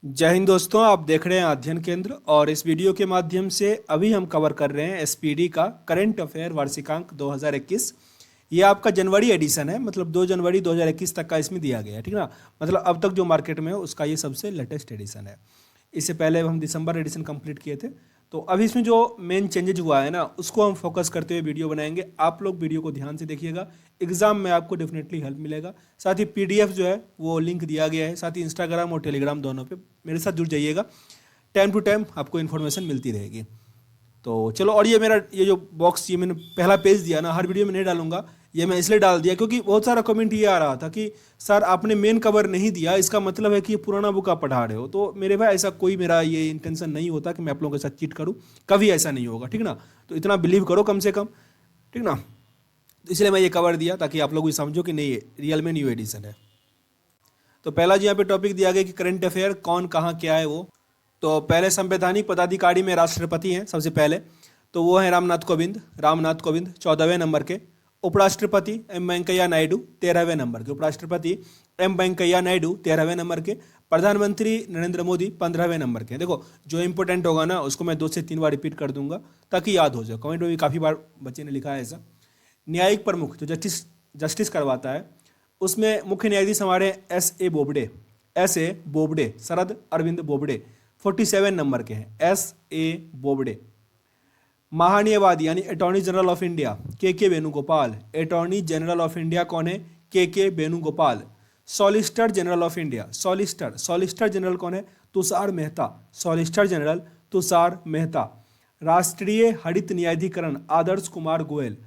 जय हिंद दोस्तों, आप देख रहे हैं अध्ययन केंद्र और इस वीडियो के माध्यम से अभी हम कवर कर रहे हैं एसपीडी का करंट अफेयर वार्षिकांक 2021। ये आपका जनवरी एडिशन है, मतलब 2 जनवरी 2021 तक का इसमें दिया गया है, ठीक ना। मतलब अब तक जो मार्केट में है उसका ये सबसे लेटेस्ट एडिशन है। इससे पहले हम दिसंबर एडिशन कंप्लीट किए थे। तो अभी इसमें जो मेन चेंजेज हुआ है ना, उसको हम फोकस करते हुए वीडियो बनाएंगे। आप लोग वीडियो को ध्यान से देखिएगा, एग्जाम में आपको डेफिनेटली हेल्प मिलेगा। साथ ही पीडीएफ जो है वो लिंक दिया गया है, साथ ही इंस्टाग्राम और टेलीग्राम दोनों पे मेरे साथ जुड़ जाइएगा। टाइम टू टाइम आपको इन्फॉर्मेशन मिलती रहेगी। तो चलो, और ये मेरा ये जो बॉक्स, ये मैंने पहला पेज दिया ना, हर वीडियो में नहीं डालूंगा। ये मैं इसलिए डाल दिया क्योंकि बहुत सारा कमेंट ये आ रहा था कि सर आपने मेन कवर नहीं दिया, इसका मतलब है कि ये पुराना बुक आप पढ़ा रहे हो। तो मेरे भाई ऐसा कोई मेरा ये इंटेंशन नहीं होता कि मैं आप लोगों के साथ चीट करूँ, कभी ऐसा नहीं होगा, ठीक ना। तो इतना बिलीव करो कम से कम, ठीक ना। तो इसलिए मैं ये कवर दिया ताकि आप लोग भी समझो कि नहीं, ये रियल में न्यू एडिशन है। तो पहला जो यहाँ पे टॉपिक दिया गया कि करंट अफेयर कौन कहाँ क्या है वो। तो पहले संवैधानिक पदाधिकारी में राष्ट्रपति हैं सबसे पहले, तो वो हैं रामनाथ कोविंद 14वें नंबर के। उपराष्ट्रपति एम वेंकैया नायडू 13वें नंबर के उपराष्ट्रपति एम वेंकैया नायडू 13वें नंबर के। प्रधानमंत्री नरेंद्र मोदी 15वें नंबर के। देखो, जो इंपॉर्टेंट होगा ना उसको मैं 2 से 3 बार रिपीट कर दूंगा ताकि याद हो जाए। कमेंट में भी काफ़ी बार बच्चे ने लिखा है ऐसा। न्यायिक प्रमुख जो जस्टिस करवाता है, उसमें मुख्य न्यायाधीश हमारे S A Bobde Sharad Arvind Bobde 47 number के हैं, एस ए बोबडे। महान्यायवादी यानी अटॉर्नी जनरल ऑफ इंडिया के Venugopal. Attorney general of India कौन है? के Venugopal. Solicitor general of India, solicitor general कौन है? Tushar Mehta, solicitor general Tushar Mehta. राष्ट्रीय हरित न्यायाधिकरण आदर्श कुमार गोयल।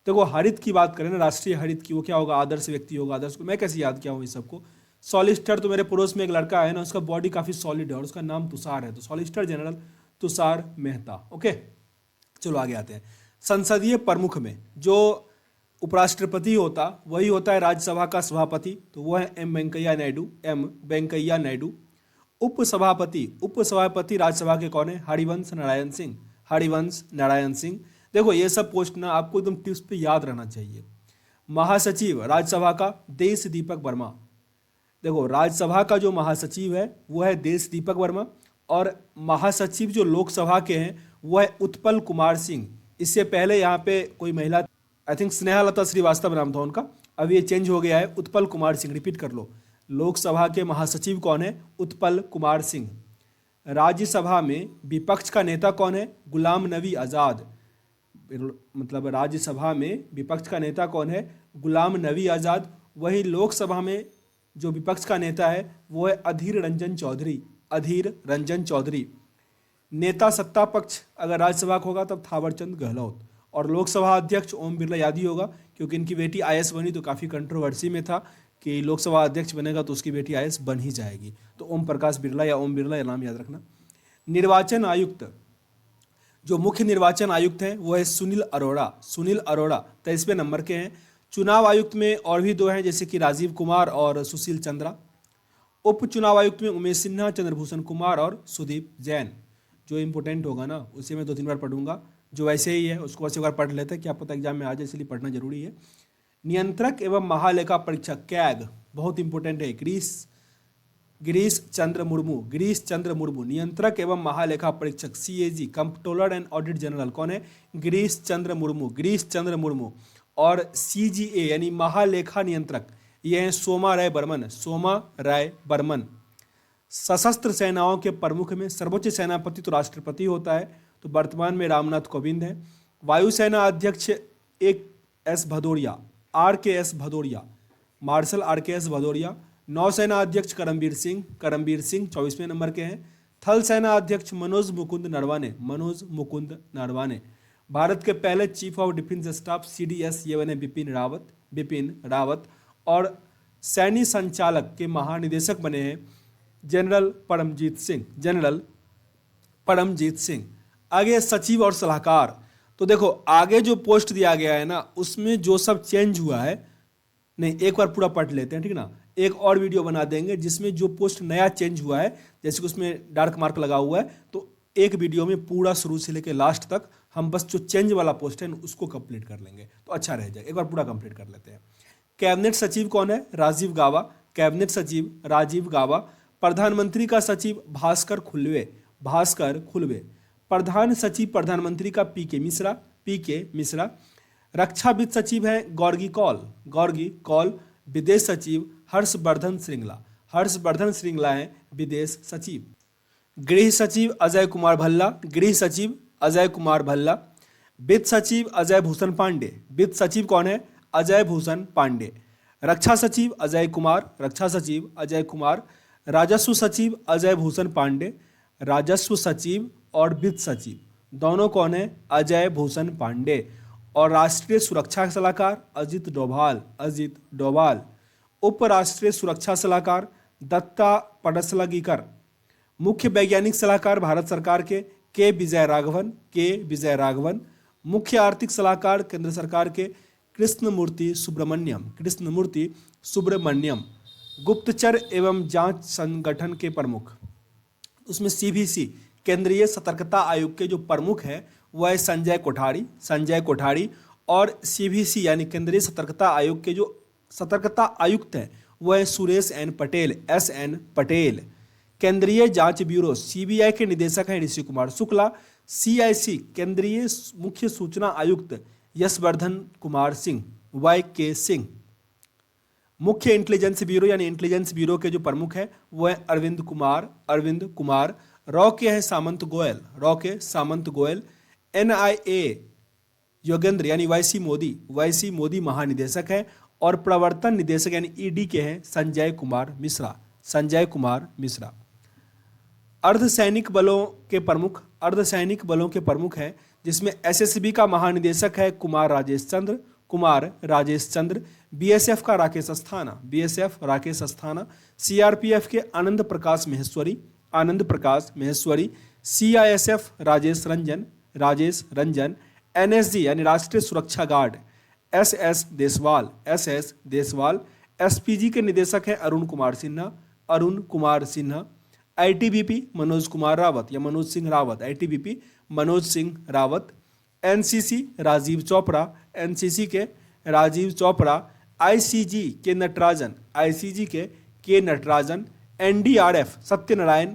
देखो, हरित की बात करें ना, राष्ट्रीय हरित की, वो क्या होगा? आदर्श व्यक्ति होगा। आदर्श को मैं कैसे याद किया हूँ इस सबको। सॉलिसिटर तो मेरे पड़ोस में एक लड़का है ना, उसका बॉडी काफी सॉलिड है और उसका नाम तुषार है, तो solicitor general Tushar Mehta. Okay, चलो आगे आते हैं। संसदीय प्रमुख में जो उपराष्ट्रपति होता वही होता है राज्यसभा का सभापति, तो वो है एम वेंकैया नायडू। उपसभापति राज्यसभा के कौन है? हरिवंश नारायण सिंह। देखो, ये सब पोस्ट ना आपको एकदम टिप्स पे याद रहना चाहिए। महासचिव राज्यसभा का देश दीपक वर्मा। देखो, राज्यसभा का जो महासचिव है वो है देश दीपक वर्मा, और महासचिव जो लोकसभा के हैं वो है उत्पल कुमार सिंह। इससे पहले यहाँ पे कोई महिला, आई थिंक स्नेहलता श्रीवास्तव नाम था उनका, अब ये चेंज हो गया है, उत्पल कुमार सिंह। रिपीट कर लो, लोकसभा के महासचिव कौन है? उत्पल कुमार सिंह। राज्यसभा में विपक्ष का नेता कौन है? गुलाम नबी आज़ाद। मतलब राज्यसभा में विपक्ष का नेता कौन है? गुलाम नबी आज़ाद। वही लोकसभा में जो विपक्ष का नेता है वो है अधीर रंजन चौधरी। नेता सत्ता पक्ष अगर राज्यसभा का होगा तब थावरचंद गहलोत, और लोकसभा अध्यक्ष ओम बिरला याद ही होगा क्योंकि इनकी बेटी आईएएस बनी, तो काफ़ी कंट्रोवर्सी में था कि लोकसभा अध्यक्ष बनेगा तो उसकी बेटी आईएएस बन ही जाएगी, तो ओम प्रकाश बिरला या ओम बिरला, यह नाम याद रखना। निर्वाचन आयुक्त, जो मुख्य निर्वाचन आयुक्त हैं वो है सुनील अरोड़ा 23वें नंबर के हैं। चुनाव आयुक्त में और भी 2 हैं, जैसे कि राजीव कुमार और सुशील चंद्रा। उप चुनाव आयुक्त में उमेश सिन्हा, चंद्रभूषण कुमार और सुदीप जैन। जो इंपॉर्टेंट होगा ना उसे मैं 2-3 बार पढ़ूंगा, जो वैसे ही है उसको बस एक बार पढ़ लेते हैं, क्या पता एग्जाम में आ जाए, इसलिए पढ़ना जरूरी है। नियंत्रक एवं महालेखा परीक्षक कैग, बहुत इंपॉर्टेंट है, गिरीश चंद्र मुर्मू। नियंत्रक एवं महालेखा परीक्षक CAG, comptroller and audit general कौन है? गिरीश चंद्र मुर्मू। और सीजीए यानी महालेखा नियंत्रक, ये हैं सोमा राय बर्मन। सशस्त्र सेनाओं के प्रमुख में सर्वोच्च सेनापति तो राष्ट्रपति होता है, तो वर्तमान में रामनाथ कोविंद है। वायुसेना अध्यक्ष R K S Bhadauria, marshal RKS Bhadauria. नौसेना अध्यक्ष करमबीर सिंह 24वें नंबर के हैं। थल सेना अध्यक्ष मनोज मुकुंद नरवाने। भारत के पहले chief of defence staff CDS ये बने बिपिन रावत। और सैन्य संचालक के महानिदेशक बने हैं जनरल परमजीत सिंह। आगे सचिव और सलाहकार, तो देखो आगे जो पोस्ट दिया गया है ना उसमें जो सब चेंज हुआ है, नहीं एक बार पूरा पढ़ लेते हैं, ठीक ना। एक और वीडियो बना देंगे जिसमें जो पोस्ट नया चेंज हुआ है, जैसे कि उसमें डार्क मार्क लगा हुआ है, तो एक वीडियो में पूरा शुरू से लेकर लास्ट तक हम बस जो चेंज वाला पोस्ट है उसको कंप्लीट कर लेंगे, तो अच्छा रह जाए। एक बार पूरा कंप्लीट कर लेते हैं। कैबिनेट सचिव कौन है? राजीव गाबा। प्रधानमंत्री का सचिव भास्कर खुल्वे, भास्कर खुल्वे। प्रधान सचिव प्रधानमंत्री का पी के मिश्रा। रक्षा वित्त सचिव है गॉर्गी कौल, गॉर्गी कौल। विदेश सचिव हर्षवर्धन श्रृंगला, हर्षवर्धन श्रृंगला है विदेश सचिव। गृह सचिव अजय कुमार भल्ला, गृह सचिव अजय कुमार भल्ला। वित्त सचिव अजय भूषण पांडे, वित्त सचिव कौन है? अजय भूषण पांडे। रक्षा सचिव अजय कुमार, रक्षा सचिव अजय कुमार। राजस्व सचिव अजय भूषण पांडे, राजस्व सचिव और वित्त सचिव दोनों कौन है? अजय भूषण पांडे। और राष्ट्रीय सुरक्षा सलाहकार अजित डोभाल, अजित डोभाल। उप राष्ट्रीय सुरक्षा सलाहकार दत्ता पडसलगीकर। मुख्य वैज्ञानिक सलाहकार भारत सरकार के विजय राघवन, के विजय राघवन। मुख्य आर्थिक सलाहकार केंद्र सरकार के कृष्णमूर्ति सुब्रमण्यम, कृष्णमूर्ति सुब्रमण्यम। गुप्तचर एवं जांच संगठन के प्रमुख, उसमें सीवीसी केंद्रीय सतर्कता आयोग के जो प्रमुख है वह है संजय कोठारी, संजय कोठारी। और सीवीसी यानी केंद्रीय सतर्कता आयोग के जो सतर्कता आयुक्त हैं वह है Suresh N Patel, S N Patel. केंद्रीय जांच ब्यूरो सीबीआई के निदेशक हैं ऋषि कुमार शुक्ला। सीआईसी केंद्रीय मुख्य सूचना आयुक्त यशवर्धन कुमार सिंह, वाई के सिंह। मुख्य इंटेलिजेंस ब्यूरो यानी इंटेलिजेंस ब्यूरो के जो प्रमुख है वह है अरविंद कुमार, अरविंद कुमार। रॉ के हैं सामंत गोयल, रॉ के सामंत गोयल। एनआईए योगेंद्र यानी वाईसी मोदी, वाईसी मोदी महानिदेशक है। और प्रवर्तन निदेशक यानी ईडी के हैं संजय कुमार मिश्रा, संजय कुमार मिश्रा। अर्धसैनिक बलों के प्रमुख, अर्धसैनिक बलों के प्रमुख हैं जिसमें एसएसबी का महानिदेशक है कुमार राजेश चंद्र, कुमार राजेश चंद्र। बीएसएफ का राकेश अस्थाना, बीएसएफ राकेश अस्थाना। सीआरपीएफ के आनंद प्रकाश महेश्वरी, आनंद प्रकाश महेश्वरी। सीआईएसएफ राजेश रंजन, राजेश रंजन। एनएसजी यानी राष्ट्रीय सुरक्षा guard SS Deswal, SS Deswal. SPG के निदेशक हैं अरुण कुमार सिन्हा, अरुण कुमार सिन्हा। आईटीबीपी मनोज कुमार रावत या Manoj Singh Rawat, ITBP Manoj Singh Rawat. NCC Rajeev Chopra, NCC के राजीव चोपड़ा। आईसीजी के नटराजन, आईसीजी के नटराजन। एनडीआरएफ सत्यनारायण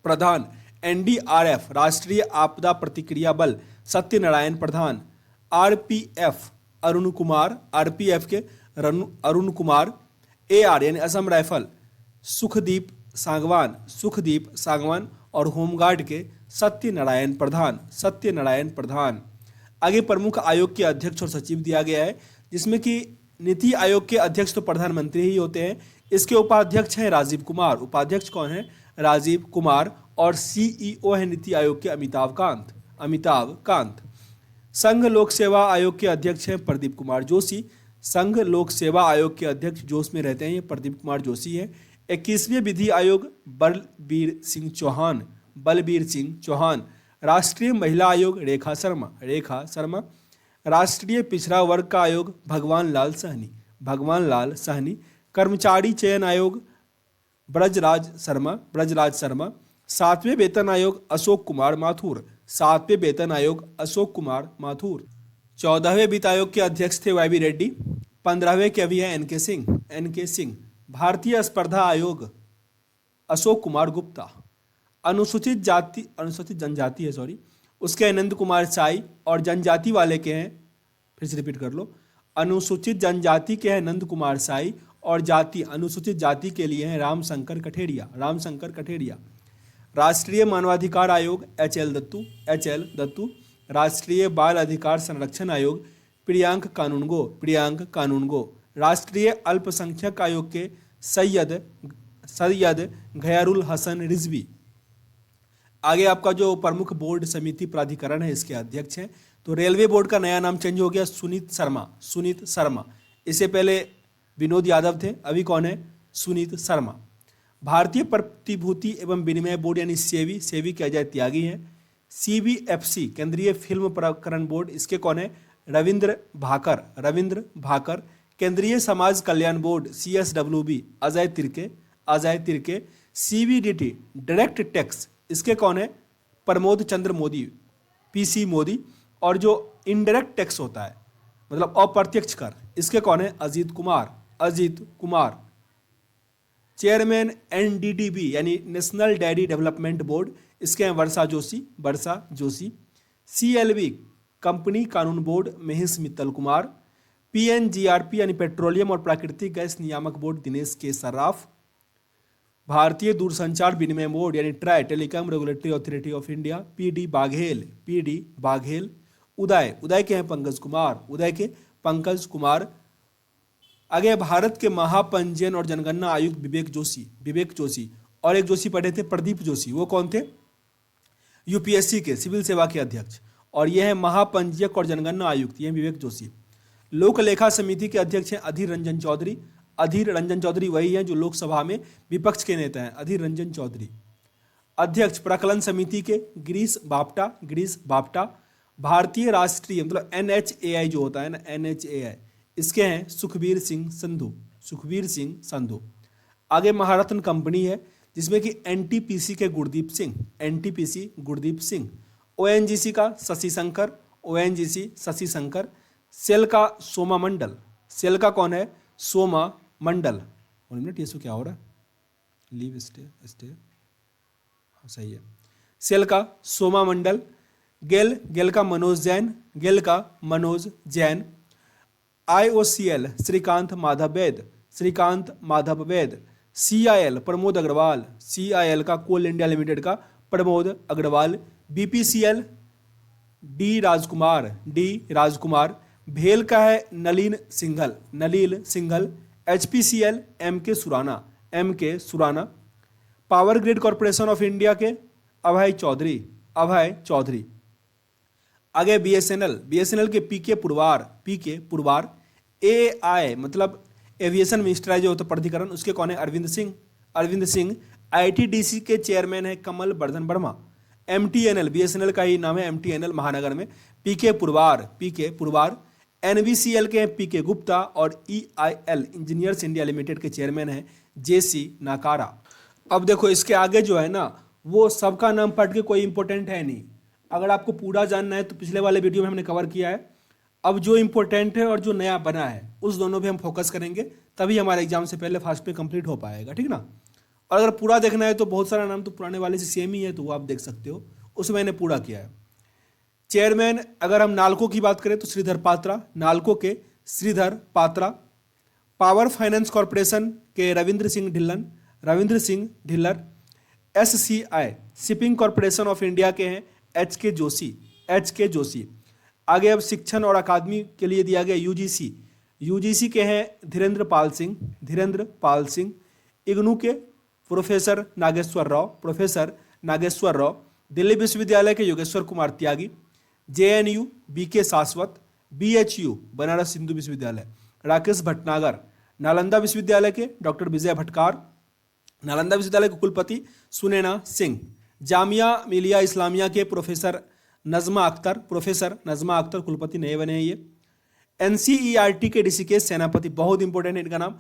प्रधान, एनडीआरएफ राष्ट्रीय आपदा प्रतिक्रिया बल सत्यनारायण प्रधान। आरपीएफ अरुण कुमार, आरपीएफ के अरुण कुमार। एआर यानी असम राइफल सुखदीप सांगवान, सुखदीप सांगवान। और होमगार्ड के सत्यनारायण प्रधान, सत्यनारायण प्रधान। आगे प्रमुख आयोग के अध्यक्ष और सचिव दिया गया है जिसमें कि नीति आयोग के अध्यक्ष तो प्रधानमंत्री ही होते हैं। इसके उपाध्यक्ष हैं राजीव कुमार, उपाध्यक्ष कौन है? राजीव कुमार। और सीईओ है नीति आयोग के अमिताभ कांत, अमिताभ कांत। संघ लोक सेवा आयोग के अध्यक्ष हैं प्रदीप कुमार जोशी, संघ लोक सेवा आयोग के अध्यक्ष जोश में रहते हैं ये प्रदीप कुमार जोशी हैं। 21वें विधि आयोग बलबीर सिंह चौहान, बलबीर सिंह चौहान। राष्ट्रीय महिला आयोग रेखा शर्मा, रेखा शर्मा। राष्ट्रीय पिछड़ा वर्ग का आयोग भगवान लाल सहनी, भगवान लाल सहनी। कर्मचारी चयन आयोग ब्रजराज शर्मा, ब्रजराज शर्मा। 7वें वेतन आयोग अशोक कुमार माथुर, 7वें वेतन आयोग अशोक कुमार माथुर। 14वें वित्त आयोग के अध्यक्ष थे वाई बी रेड्डी। 15वें के अभी हैं एनके सिंह, एनके सिंह। भारतीय स्पर्धा आयोग अशोक कुमार गुप्ता। अनुसूचित जनजाति है सॉरी, उसके आनंद कुमार साई। और जनजाति वाले के हैं, फिर से रिपीट कर लो, अनुसूचित जनजाति के हैं नंद कुमार साई। और जाति अनुसूचित जाति के लिए हैं रामशंकर कठेरिया, रामशंकर कठेरिया। राष्ट्रीय मानवाधिकार आयोग एचएल दत्तू, एचएल दत्तू। राष्ट्रीय बाल अधिकार संरक्षण आयोग प्रियांक कानूनगो, प्रियांक कानूनगो। राष्ट्रीय अल्पसंख्यक आयोग के सैयद गयारुल हसन रिजवी। आगे आपका जो प्रमुख बोर्ड समिति प्राधिकरण है इसके अध्यक्ष हैं। तो रेलवे बोर्ड का नया नाम चेंज हो गया, सुनीत शर्मा, सुनीत शर्मा। इससे पहले विनोद यादव थे, अभी कौन है? सुनीत शर्मा। भारतीय प्रतिभूति एवं विनिमय बोर्ड यानी सेवी, सेवी के अजय त्यागी हैं। सीबीएफसी केंद्रीय फिल्म प्रकरण बोर्ड, इसके कौन है? रविंद्र भाकर, रविंद्र भाकर। केंद्रीय समाज कल्याण board CSWB Ajay Tirkey, Ajay Tirkey. CBDT direct tax, इसके कौन है? प्रमोद चंद्र मोदी, पीसी मोदी। और जो इनडायरेक्ट टैक्स होता है मतलब अप्रत्यक्ष कर, इसके कौन है? अजीत कुमार, अजीत कुमार। चेयरमैन एनडीडीबी यानी नेशनल डेयरी डेवलपमेंट बोर्ड, इसके हैं वर्षा जोशी। सीएलबी कंपनी कानून बोर्ड, महेश मित्तल कुमार। पीएनजीआरपी यानी पेट्रोलियम और प्राकृतिक गैस नियामक बोर्ड, दिनेश के सर्राफ। भारतीय दूरसंचार विनिमय बोर्ड यानी TRAI telecom regulatory authority of India, PD Baghel. Uday के हैं पंकज कुमार। आगे भारत के महापंजीयन और जनगणना आयुक्त विवेक जोशी और एक जोशी पढ़े थे प्रदीप जोशी, वो कौन थे? यूपीएससी के सिविल सेवा के अध्यक्ष, और ये है महापंजीयक और जनगणना आयुक्त, ये विवेक जोशी। लोक लेखा समिति के अध्यक्ष हैं अधीर रंजन चौधरी वही हैं जो लोकसभा में विपक्ष के नेता हैं, अधीर रंजन चौधरी। अध्यक्ष प्रकलन समिति के गिरीश बापटा। भारतीय राष्ट्रीय मतलब NHAI जो होता है ना, NHAI, इसके हैं सुखबीर सिंह संधू। आगे महारत्न कंपनी है जिसमें कि एनटीपीसी के गुरदीप सिंह, ONGC का शशि शंकर, सेल का सोमा मंडल, सेल का कौन है? सोमा मंडल। टीएसओ क्या हो रहा है? लीव स्टे हाँ सही है। सेल का सोमा मंडल। गेल का मनोज जैन। IOCL श्रीकांत माधव वैद। CIL प्रमोद अग्रवाल, CIL का कोल इंडिया लिमिटेड का प्रमोद अग्रवाल। BPCL डी राजकुमार। भेल का है नलील सिंघल। HPCL एम के Surana. Power grid corporation of India के अभय चौधरी। आगे BSNL के पीके पुरवार। AI मतलब एविएशन मिनिस्टर जो होता है प्राधिकरण, उसके कौन है? अरविंद सिंह। ITDC के चेयरमैन है कमल वर्धन वर्मा। MTNL BSNL का ही नाम है, MTNL महानगर में पीके पुरवार। NVCL के हैं PK गुप्ता और EIL इंजीनियर्स इंडिया लिमिटेड के चेयरमैन हैं JC नाकारा। अब देखो इसके आगे जो है ना, वो सबका नाम पढ़ के कोई इंपॉर्टेंट है नहीं। अगर आपको पूरा जानना है तो पिछले वाले वीडियो में हमने कवर किया है। अब जो इंपॉर्टेंट है और जो नया बना है उस दोनों पे हम फोकस करेंगे, तभी हमारे एग्जाम से पहले फास्ट पे कंप्लीट हो पाएगा, ठीक ना। और अगर पूरा देखना है तो बहुत सारा नाम तो पुराने वाले से सेम ही है, तो वो आप देख सकते हो, उसमें मैंने पूरा किया है। चेयरमैन अगर हम नाल्को की बात करें तो Shridhar Patra. Power finance corporation के Ravindra Singh Dhillar. SCI shipping corporation of India के हैं HK जोशी। आगे अब शिक्षण और अकादमी के लिए दिया गया UGC के हैं धीरेन्द्र पाल सिंह। इग्नू के प्रोफेसर नागेश्वर राव। दिल्ली विश्वविद्यालय के योगेश्वर कुमार त्यागी। JNU BK शाश्वत। BHU बनारस हिंदू विश्वविद्यालय राकेश भटनागर। नालंदा विश्वविद्यालय के डॉक्टर विजय भटकार। नालंदा विश्वविद्यालय के कुलपति सुनैना सिंह। जामिया मिलिया इस्लामिया के प्रोफेसर नजमा अख्तर कुलपति नए बने हैं ये। NCERT के ऋषिकेश सेनापति, बहुत इंपॉर्टेंट है इनका नाम।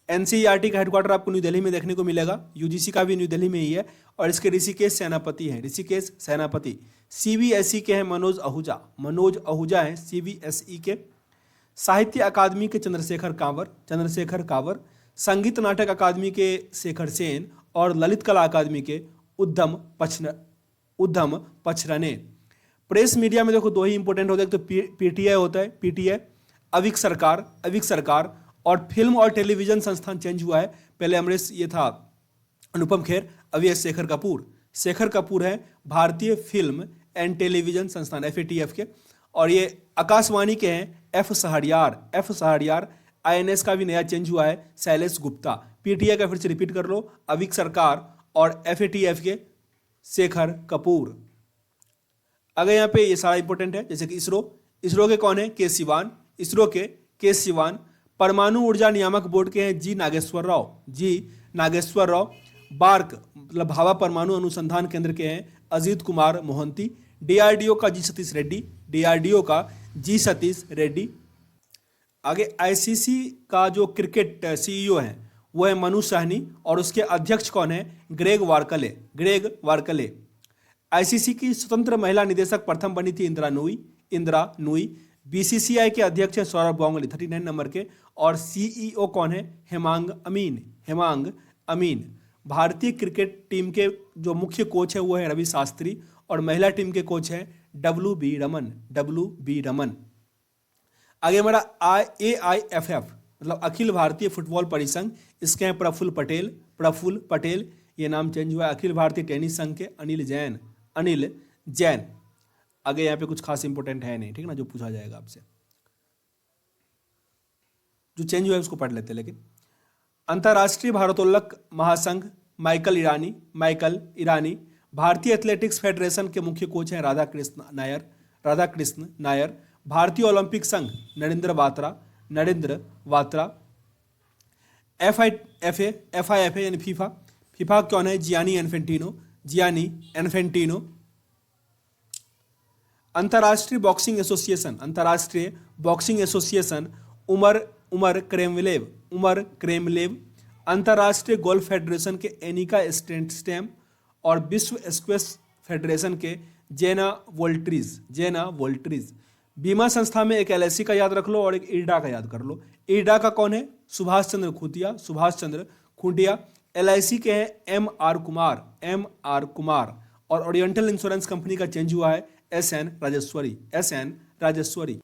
NCERT का हेडक्वार्टर आपको न्यू दिल्ली में देखने को मिलेगा, UGC का भी न्यू दिल्ली में ही है, और इसके ऋषिकेश सेनापति। CBSE के हैं मनोज आहूजा हैं CBSE के। साहित्य अकादमी के चंद्रशेखर कांवर। संगीत नाटक अकादमी के शेखर सेन और ललित कला अकादमी के उद्धम पचरने। प्रेस मीडिया में देखो दो ही इंपॉर्टेंट होता है, तो PTI होता है, PTI। अविक सरकार और फिल्म और टेलीविजन संस्थान चेंज हुआ है, पहले अमरीश ये था अनुपम खेर, अभी है शेखर कपूर है भारतीय फिल्म एंड टेलीविजन संस्थान FATF के। और ये आकाशवाणी के हैं F सहारियार। INS का भी नया चेंज हुआ है शैलेश गुप्ता। PTI का फिर से रिपीट कर लो, अविक सरकार और FATF के शेखर कपूर। अगर यहाँ पे ये सारा इंपॉर्टेंट है, जैसे कि इसरो के कौन है? के सिवान। परमाणु ऊर्जा नियामक बोर्ड के हैं जी नागेश्वर राव। बार्क मतलब भाभा परमाणु अनुसंधान केंद्र के हैं अजीत कुमार मोहंती। DRDO का जी सतीश रेड्डी। आगे ICC का जो क्रिकेट CEO है वो है मनु साहनी, और उसके अध्यक्ष कौन है? ग्रेग वार्कले। ICC की स्वतंत्र महिला निदेशक प्रथम बनी थी इंदिरा नूई। BCCI के अध्यक्ष हैं सौरभ गांगुली 39 नंबर के, और CEO कौन है? हेमांग अमीन। भारतीय क्रिकेट टीम के जो मुख्य कोच है वो है रवि शास्त्री, और महिला टीम के कोच है WB रमन, WB रमन। आगे हमारा AIFF मतलब अखिल भारतीय फुटबॉल परिसंघ, इसके हैं प्रफुल्ल पटेल, प्रफुल्ल पटेल, ये नाम चेंज हुआ है। अखिल भारतीय टेनिस संघ के अनिल जैन, अनिल जैन। आगे यहाँ पे कुछ खास इंपॉर्टेंट है नहीं, ठीक है ना, जो पूछा जाएगा आपसे, जो चेंज हुआ है उसको पढ़ लेते हैं। लेकिन अंतर्राष्ट्रीय भारोत्तोलक महासंघ, माइकल ईरानी। भारतीय एथलेटिक्स फेडरेशन के मुख्य कोच हैं राधाकृष्ण नायर। भारतीय ओलंपिक संघ नरेंद्र वात्रा। FIFA यानी फीफा कौन है? Gianni Infantino. अंतर्राष्ट्रीय बॉक्सिंग एसोसिएशन उमर क्रेमलेव। अंतर्राष्ट्रीय गोल्फ फेडरेशन के एनिका स्टेम, और विश्व स्क्वैश फेडरेशन के जेना वोल्ट्रीज। बीमा संस्था में एक LIC का याद रख लो और एक IRDA का याद कर लो। IRDA का कौन है? सुभाष चंद्र खूंटिया। LIC के हैं MR कुमार, और ओरिएंटल इंश्योरेंस कंपनी का चेंज हुआ है SN राजेश्वरी।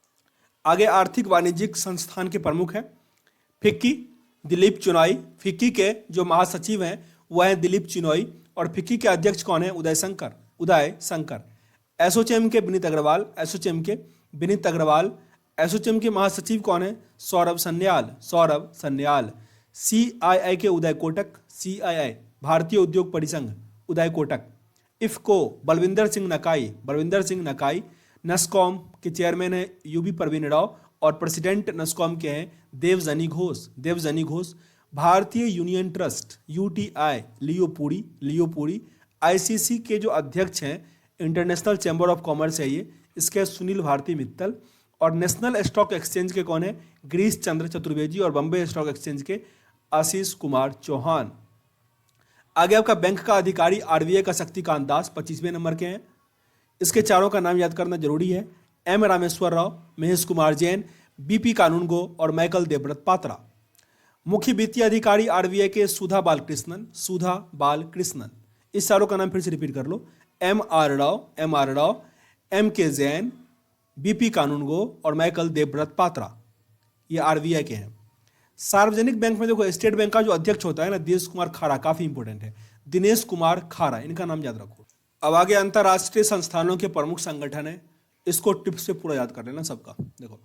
आगे आर्थिक वाणिज्यिक संस्थान के प्रमुख हैं फिक्की दिलीप चुनाई। फिक्की के जो महासचिव हैं वह हैं दिलीप चिनोई, और फिक्की के अध्यक्ष कौन है? उदय शंकर। एसोचैम के विनीत अग्रवाल। एसोचैम के महासचिव कौन है? सौरभ सन्याल। CII के उदय कोटक, CII भारतीय उद्योग परिसंघ, उदय कोटक। इफको बलविंदर सिंह नकाई। नस्कॉम के चेयरमैन है UB परवीन राव, और प्रेसिडेंट नस्कॉम के हैं देवजनी घोष। भारतीय यूनियन ट्रस्ट UTI लियोपुरी। ICC के जो अध्यक्ष हैं, इंटरनेशनल चैम्बर ऑफ कॉमर्स है ये, इसके सुनील भारती मित्तल। और नेशनल स्टॉक एक्सचेंज के कौन है? गिरीश चंद्र चतुर्वेदी, और बॉम्बे स्टॉक एक्सचेंज के आशीष कुमार चौहान। आगे आपका बैंक का अधिकारी RBI का शक्तिकांत दास 25वें नंबर के हैं। इसके चारों का नाम याद करना जरूरी है। M रामेश्वर राव, महेश कुमार जैन, BP कानूनगो, और माइकल देवव्रत पात्रा। मुख्य वित्तीय अधिकारी RBI के सुधा बालकृष्णन। इस चारों का नाम फिर से रिपीट कर लो। MR Rao, MK Jain, BP कानूनगो, और माइकल देवव्रत पात्रा, ये RBI के हैं। सार्वजनिक बैंक में देखो, स्टेट बैंक का जो अध्यक्ष होता है ना, दिनेश कुमार खारा, काफी इंपॉर्टेंट है, दिनेश कुमार खारा, इनका नाम याद रखो। अब आगे अंतर्राष्ट्रीय संस्थानों के प्रमुख संगठन है, इसको टिप्स पे पूरा याद कर लेना सबका। देखो,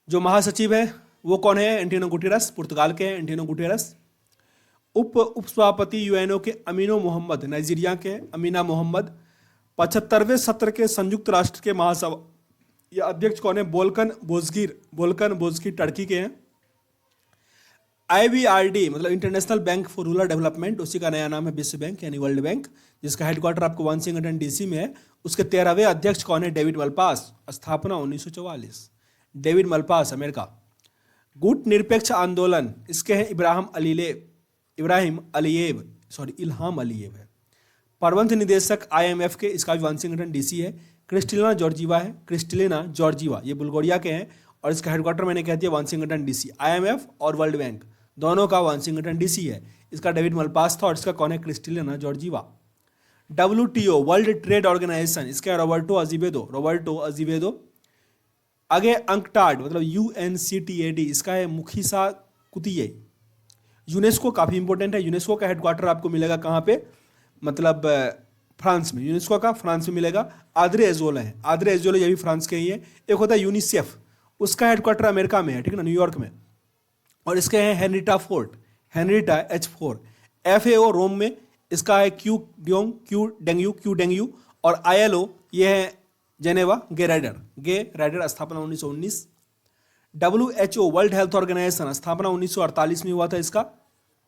जो महासचिव है वो कौन है? एंटोनियो गुटेरस, पुर्तगाल के हैं एंटोनियो गुटेरस। उप सभापति UNO के अमीनो मोहम्मद, नाइजीरिया के अमीना मोहम्मद। 75वें सत्र के संयुक्त राष्ट्र के महासभा या अध्यक्ष कौन है? बोल्कन बोजगिर टर्की के हैं। IBRD मतलब international bank for rural development, उसी का नया नाम है विश्व बैंक यानी वर्ल्ड बैंक, जिसका हेडक्वार्टर आपको वाशिंगटन DC में है। उसके 13वें अध्यक्ष कौन है? डेविड मलपास, स्थापना 1944, डेविड मलपास, अमेरिका। गुट निरपेक्ष आंदोलन, इसके हैं इल्हाम अलीयेव है। प्रबंध निदेशक IMF के, इसका भी वाशिंगटन DC है। क्रिस्टलिना जॉर्जीवा, ये बुल्गारिया के हैं, और इसका हेडक्वार्टर मैंने कह दिया वाशिंगटन DC। IMF और वर्ल्ड बैंक दोनों का वाशिंगटन DC है। इसका डेविड मलपास था, और इसका कौन है? Kristalina Georgieva. WTO world trade organisation, इसका रोबर्टो अजीवेदो। आगे अंकटाड मतलब UNCTAD, इसका है मुखिसा कुतिये। यूनेस्को काफी इंपॉर्टेंट है। यूनेस्को का हेडक्वार्टर आपको मिलेगा कहाँ पे? मतलब फ्रांस में। यूनेस्को का फ्रांस में मिलेगा। आद्रे एजोले है, ये भी फ्रांस के ही है। एक होता है यूनिसेफ, उसका हेडक्वार्टर अमेरिका में है, ठीक है ना, न्यूयॉर्क में। और इसके हैं हेनरिटा H4। FAO रोम में, इसका है क्यू डेंग्यू। और ILO ये है जेनेवा, गे राइडर, स्थापना 1919। WHO वर्ल्ड हेल्थ ऑर्गेनाइजेशन, स्थापना 1948 में हुआ था इसका,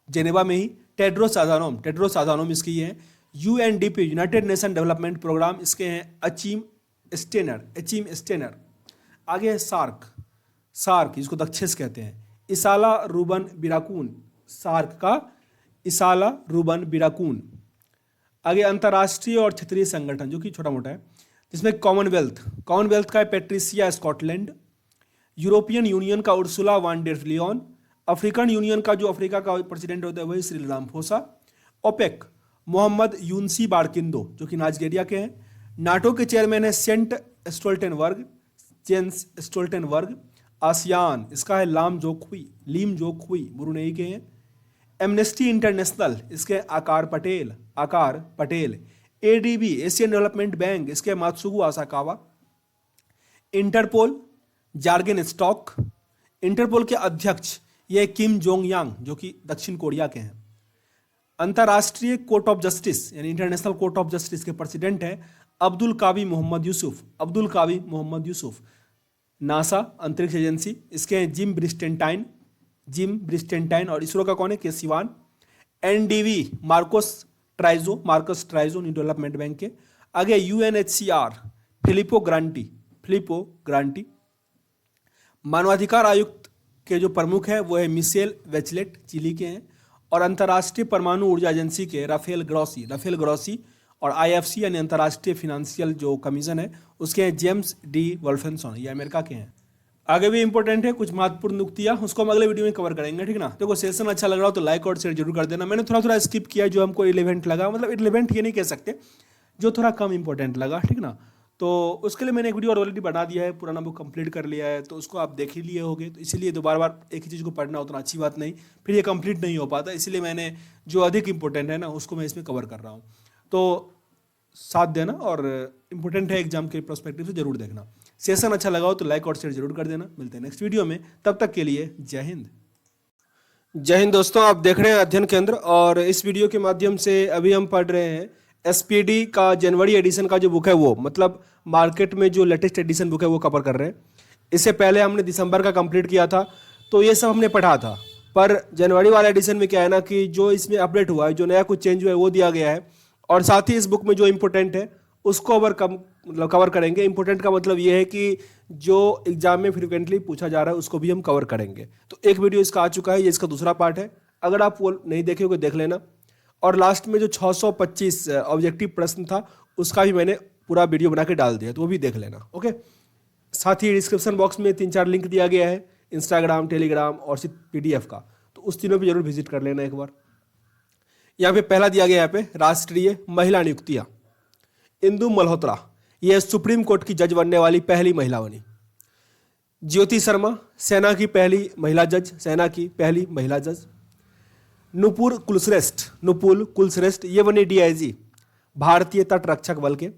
जेनेवा में ही। टेड्रोस अधानोम इसकी है। UNDP United Nation Development Programme, इसके हैं अचीम स्टेनर। आगे है सार्क, इसको दक्षेस कहते हैं। इसाला रूबन बिराकून। आगे अंतर्राष्ट्रीय और क्षेत्रीय संगठन, जो कि छोटा मोटा है, जिसमें कॉमनवेल्थ का है पेट्रिसिया स्कॉटलैंड। यूरोपियन यूनियन का Ursula von der Leyen. African Union का जो अफ्रीका का प्रेसिडेंट होता है वही Cyril Ramaphosa. OPEC Mohammad Sanusi Barkindo जो कि नाइजीरिया के हैं। नाटो के चेयरमैन है सेंट स्टोल्टेनबर्ग, जेंस स्टोल्टेनबर्ग। आसियान इसका है लीम जोक हुई ब्रुनेई के हैं। एमनेस्टी इंटरनेशनल इसके Aakar Patel. ADB Asian development bank इसके Masatsugu Asakawa. Interpol Jurgen Stock. Interpol के अध्यक्ष ये किम जोंग यांग जो कि दक्षिण कोरिया के हैं। अंतर्राष्ट्रीय कोर्ट ऑफ जस्टिस यानी इंटरनेशनल कोर्ट ऑफ जस्टिस के प्रेसिडेंट है अब्दुल कावी मोहम्मद यूसुफ। नासा अंतरिक्ष एजेंसी इसके हैं जिम ब्रिस्टेंटाइन और इसरो का कौन है K Sivan. NDB Marcos Troyjo new development bank के। आगे यूएनएचसीआर फिलिपो ग्रांटी। मानवाधिकार आयुक्त के जो प्रमुख है वो है मिशेल वेचलेट चिली के हैं। और अंतर्राष्ट्रीय परमाणु ऊर्जा एजेंसी के राफेल ग्रॉसी और आईएफसी यानी अंतर्राष्ट्रीय फाइनेंशियल जो कमीशन है उसके हैं जेम्स डी वोल्फेंसन, ये अमेरिका के हैं। आगे भी इंपॉर्टेंट है कुछ महत्वपूर्ण नुक्तियां, उसको हम अगले वीडियो में कवर करेंगे, ठीक ना। देखो सेशन अच्छा लग रहा हो तो लाइक और शेयर जरूर कर देना। मैंने थोड़ा स्किप किया जो हमको इलेवेंट लगा, मतलब इलेवेंट ये नहीं कह सकते, जो थोड़ा कम इंपॉर्टेंट लगा, ठीक ना। तो उसके लिए मैंने एक वीडियो ऑलरेडी बना दिया है, पुराना बुक कंप्लीट कर लिया है, तो उसको आप देख ही लिए होगे। तो इसीलिए दोबारा बार एक ही चीज़ को पढ़ना उतना अच्छी बात नहीं, फिर ये कंप्लीट नहीं हो पाता। इसलिए मैंने जो अधिक इंपॉर्टेंट है ना उसको मैं इसमें कवर कर रहा हूँ। तो साथ देना और इंपॉर्टेंट है एग्जाम के पर्सपेक्टिव से जरूर देखना। सेशन अच्छा लगा हो तो लाइक और शेयर जरूर कर देना। मिलते हैं नेक्स्ट वीडियो में, तब तक के लिए जय हिंद। जय हिंद दोस्तों, आप देख रहे हैं अध्ययन केंद्र और इस वीडियो के माध्यम से अभी हम पढ़ रहे हैं एसपीडी का जनवरी एडिशन का जो बुक है वो, मतलब मार्केट में जो लेटेस्ट एडिशन बुक है वो कवर कर रहे हैं। इससे पहले हमने दिसंबर का कंप्लीट किया था, तो ये सब हमने पढ़ा था। पर जनवरी वाला एडिशन में क्या है ना कि जो इसमें अपडेट हुआ है, जो नया कुछ चेंज हुआ है वो दिया गया है। और साथ ही इस बुक में जो इंपॉर्टेंट है उसको कवर करेंगे। इंपॉर्टेंट का मतलब ये है कि जो एग्जाम में फ्रिक्वेंटली पूछा जा रहा है उसको भी हम कवर करेंगे। तो एक वीडियो इसका आ चुका है, ये इसका दूसरा पार्ट है, अगर आप वो नहीं देखे हो देख लेना। और लास्ट में जो 625 ऑब्जेक्टिव प्रश्न था उसका भी मैंने पूरा वीडियो बना के डाल दिया, तो वो भी देख लेना, ओके। साथ ही डिस्क्रिप्शन बॉक्स में 3-4 लिंक दिया गया है, इंस्टाग्राम, टेलीग्राम और सिर्फ पीडीएफ का, तो उस तीनों पे जरूर विजिट कर लेना एक बार। यहाँ पे पहला दिया गया यहाँ पे राष्ट्रीय महिला नियुक्तियाँ। इंदु मल्होत्रा ये सुप्रीम कोर्ट की जज बनने वाली पहली महिला बनी। ज्योति शर्मा सेना की पहली महिला जज। नुपुर कुलश्रेष्ठ ये बनी डीआईजी भारतीय तट रक्षक बल के।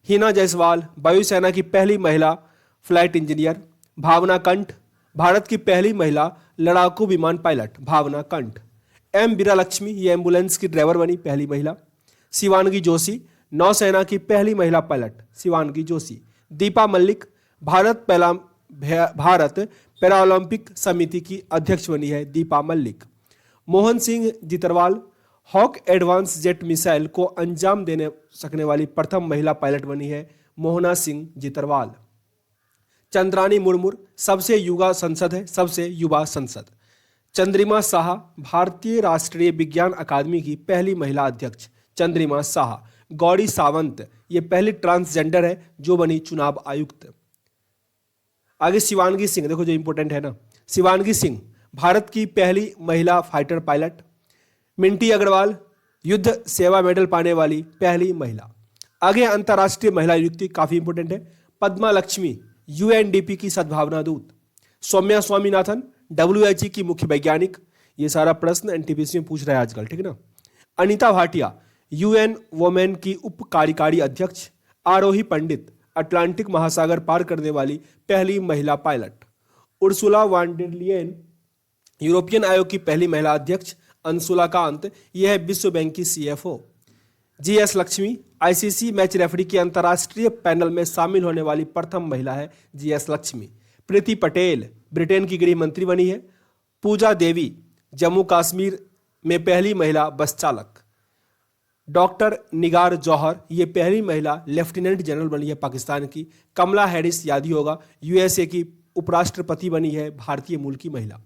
हिना जायसवाल वायुसेना की पहली महिला फ्लाइट इंजीनियर। भावना कंठ भारत की पहली महिला लड़ाकू विमान पायलट भावना कंठ। एम वीरालक्ष्मी ये एम्बुलेंस की ड्राइवर बनी पहली महिला। शिवानगी जोशी नौसेना की पहली महिला पायलट शिवानगी जोशी। दीपा मल्लिक भारत पैरालंपिक समिति की अध्यक्ष बनी है Deepa Malik. Mohan Singh Jitarwal Hawk advance jet missile को अंजाम देने सकने वाली प्रथम महिला पायलट बनी है मोहना सिंह जितरवाल। चंद्रानी मुर्मू सबसे युवा संसद। चंद्रिमा शाह भारतीय राष्ट्रीय विज्ञान अकादमी की पहली महिला अध्यक्ष चंद्रिमा शाह। गौरी सावंत ये पहली ट्रांसजेंडर है जो बनी चुनाव आयुक्त। आगे शिवानगी सिंह, देखो जो इंपॉर्टेंट है ना, शिवानगी सिंह भारत की पहली महिला फाइटर पायलट। मिंटी अग्रवाल युद्ध सेवा मेडल पाने वाली पहली महिला। आगे अंतर्राष्ट्रीय महिला नियुक्ति काफी इंपॉर्टेंट है। पद्मा लक्ष्मी यूएनडीपी की सद्भावना दूत। सौम्या स्वामीनाथन डब्ल्यूएचई की मुख्य वैज्ञानिक। ये सारा प्रश्न एनटीपीसी में पूछ रहा है आजकल, ठीक है ना। अनीता भाटिया यूएन वोमेन की उप कार्यकारी अध्यक्ष। आरोही पंडित अटलांटिक महासागर पार करने वाली पहली महिला pilot. Ursula von der Leyen European आयोग की पहली महिला अध्यक्ष। अंशुला कांत यह है विश्व बैंक की CFO. GS Lakshmi ICC match referee के अंतर्राष्ट्रीय पैनल में शामिल होने वाली प्रथम महिला है जीएस लक्ष्मी। प्रीति पटेल ब्रिटेन की गृह मंत्री बनी है। पूजा देवी जम्मू कश्मीर में पहली महिला बस चालक। डॉक्टर निगार जौहर ये पहली महिला लेफ्टिनेंट जनरल बनी है पाकिस्तान की। कमला हैरिस याद ही होगा यूएसए की उपराष्ट्रपति बनी है भारतीय मूल की महिला।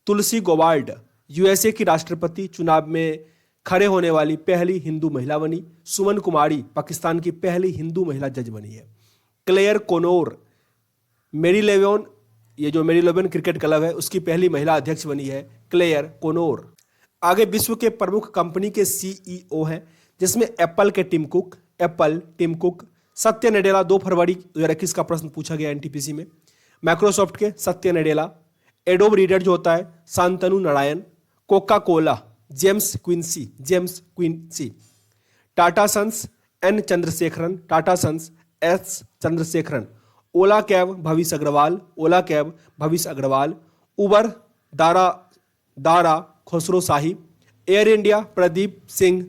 तुलसी गोबार्ड यूएसए की राष्ट्रपति चुनाव में खड़े होने वाली पहली हिंदू महिला बनी। सुमन कुमारी पाकिस्तान की पहली हिंदू महिला जज बनी है। क्लेयर कोनोर मेरीलेवेन ये जो मेरीलेबोन क्रिकेट क्लब है उसकी पहली महिला अध्यक्ष बनी है क्लेयर कोनोर। आगे विश्व के प्रमुख कंपनी के सीईओ हैं, जिसमें एप्पल के टिम कुक, सत्य नडेला, 2 फरवरी 2021 का प्रश्न पूछा गया एनटीपीसी में। माइक्रोसॉफ्ट के सत्य नडेला, एडोब रीडर जो होता है Shantanu Narayan, Coca Cola James Quincey, Tata Sons N Chandrasekaran, S Chandrasekaran, Ola cab Bhavish Aggarwal, Uber Dara Khosrowshahi, Air India Pradeep Singh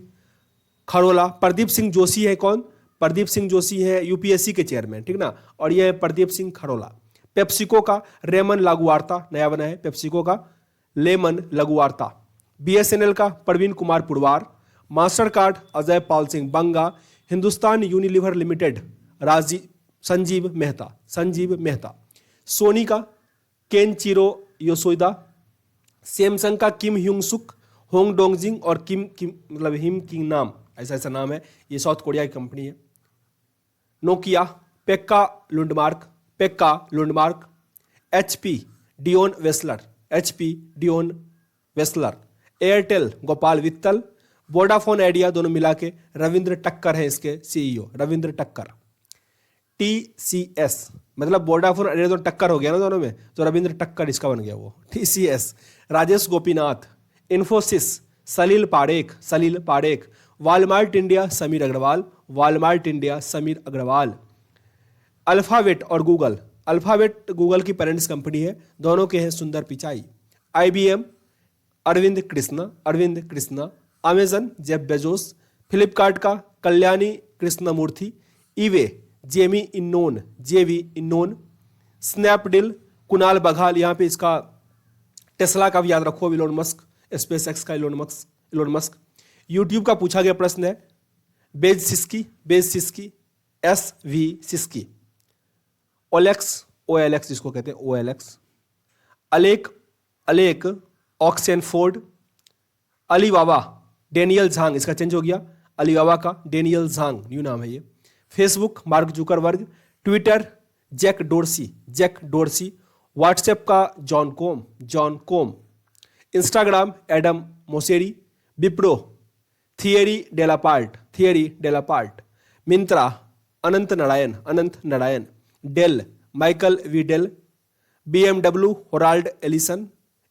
Kharola. Pradeep Singh Joshi है कौन? प्रदीप सिंह जोशी है यूपीएससी के चेयरमैन, ठीक ना, और यह है प्रदीप सिंह खरोला। पेप्सिको का रेमन लागुआर्ता, नया बना है पेप्सिको का लेमन लागुआर्ता। बीएसएनएल का Praveen Kumar Purwar. Master card Ajay Pal Singh Banga. Hindustan Unilever limited Sanjiv Mehta. Sony का केनचिरो योशोदा। सैमसंग का किम ह्यूंग सुक, होंग डोंगजिंग और किम मतलब हिम किंग नाम, ऐसा नाम है, ये साउथ कोरिया की कंपनी है। Nokia PEKKA लुंडमार्क। HP Dion Wechsler. Airtel Gopal वित्तल। वोडाफोन आइडिया, दोनों मिला के रविंद्र टक्कर है इसके सीईओ, रविंद्र टक्कर। टीसीएस मतलब वोडाफोन आइडिया तो टक्कर हो गया ना दोनों में, तो रविंद्र टक्कर इसका बन गया वो, TCS. Rajesh Gopinath. Infosys Salil Parekh. Walmart India Sameer Agarwal. Alphabet और गूगल। अल्फाबेट गूगल की पेरेंट्स कंपनी है, दोनों के हैं Sundar Pichai. IBM Arvind Krishna. Amazon Jeff Bezos. Flipkart का कल्याणी कृष्णमूर्ति। ईवे जेवी इन्नोन। स्नैपडील कुणाल बघाल, यहाँ पे इसका टेस्ला का भी याद रखो, इलोन मस्क, स्पेस एक्स का इलोन मस्क। यूट्यूब का पूछा गया प्रश्न है बेज सिस्की SV सिस्की। OLX जिसको कहते हैं OLX। Alec Oxenford. Alibaba Daniel Zhang, इसका चेंज हो गया, अलीबाबा का डेनियल झांग न्यू नाम है ये। Facebook Mark Zuckerberg. Twitter Jack Dorsey. WhatsApp का Jan Koum. Instagram Adam Mosseri. Wipro Thierry Delaporte. Myntra Anant Narayan. Dell Michael V Dell. BMW Harald Ellison.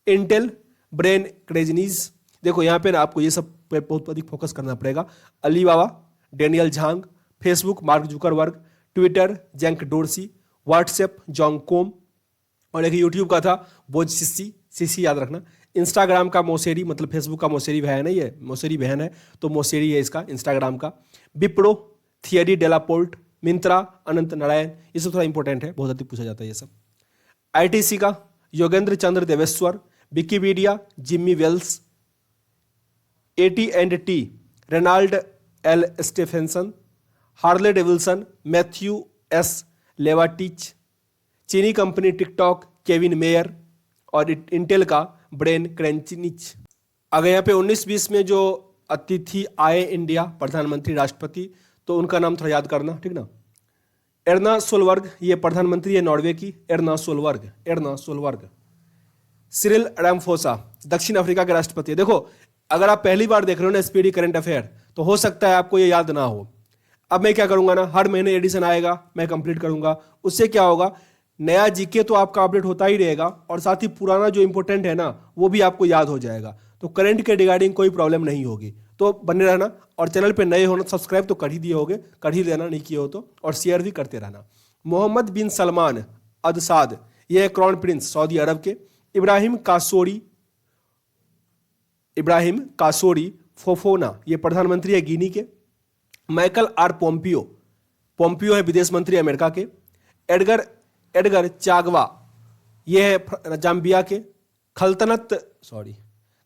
Intel Brian Krzanich. देखो यहाँ पे ना आपको ये सब पे बहुत अधिक फोकस करना पड़ेगा। Alibaba Daniel Zhang. Facebook Mark Zuckerberg. Twitter Jack Dorsey. WhatsApp Jan Koum. और एक यूट्यूब का था बोज सिस्सी याद रखना। इंस्टाग्राम का मोसेरी, मतलब फेसबुक का मोसेरी बहन है, ये मोसेरी बहन है तो मोसेरी है इसका इंस्टाग्राम का। Wipro Thierry Delaporte. मिंत्रा अनंत नारायण, ये सब थोड़ा इंपॉर्टेंट है, बहुत अधिक पूछा जाता है ये सब। आईटीसी का Yogendra Chandra Deveshwar. Wikipedia Jimmy Wales. AT&T Randall L Stephenson. Harley Davidson Matthew S Levatich. चीनी कंपनी टिकटॉक केविन मेयर। और इंटेल का ब्रेन क्रेंचिनिच। अगर यहाँ पे 19-20 में जो अतिथि आए इंडिया, प्रधानमंत्री राष्ट्रपति, तो उनका नाम थोड़ा याद करना, ठीक ना। एर्ना सोलबर्ग, ये प्रधानमंत्री है नॉर्वे की, एर्ना सोलबर्ग। सिरिल रामाफोसा दक्षिण अफ्रीका के राष्ट्रपति है। देखो अगर आप पहली बार देख रहे हो ना स्पीडी करंट अफेयर, तो हो सकता है आपको ये याद ना हो। अब मैं क्या करूंगा ना, हर महीने एडिशन आएगा, मैं कंप्लीट करूंगा। उससे क्या होगा, नया जीके तो आपका अपडेट होता ही रहेगा, और साथ ही पुराना जो इंपॉर्टेंट है ना वो भी आपको याद हो जाएगा। तो करंट के रिगार्डिंग कोई प्रॉब्लम नहीं होगी। तो बने रहना, और चैनल पे नए हो ना सब्सक्राइब तो कर ही दिए होगे, कर ही देना नहीं किए हो तो, और शेयर भी करते रहना। मोहम्मद बिन सलमान अल साद, ये है क्राउन प्रिंस सऊदी अरब के। इब्राहिम कासोरी फोफोना, ये प्रधानमंत्री है गिनी के। माइकल आर पोम्पियो है विदेश मंत्री अमेरिका के। एडगर चागवा, ये है जाम्बिया के।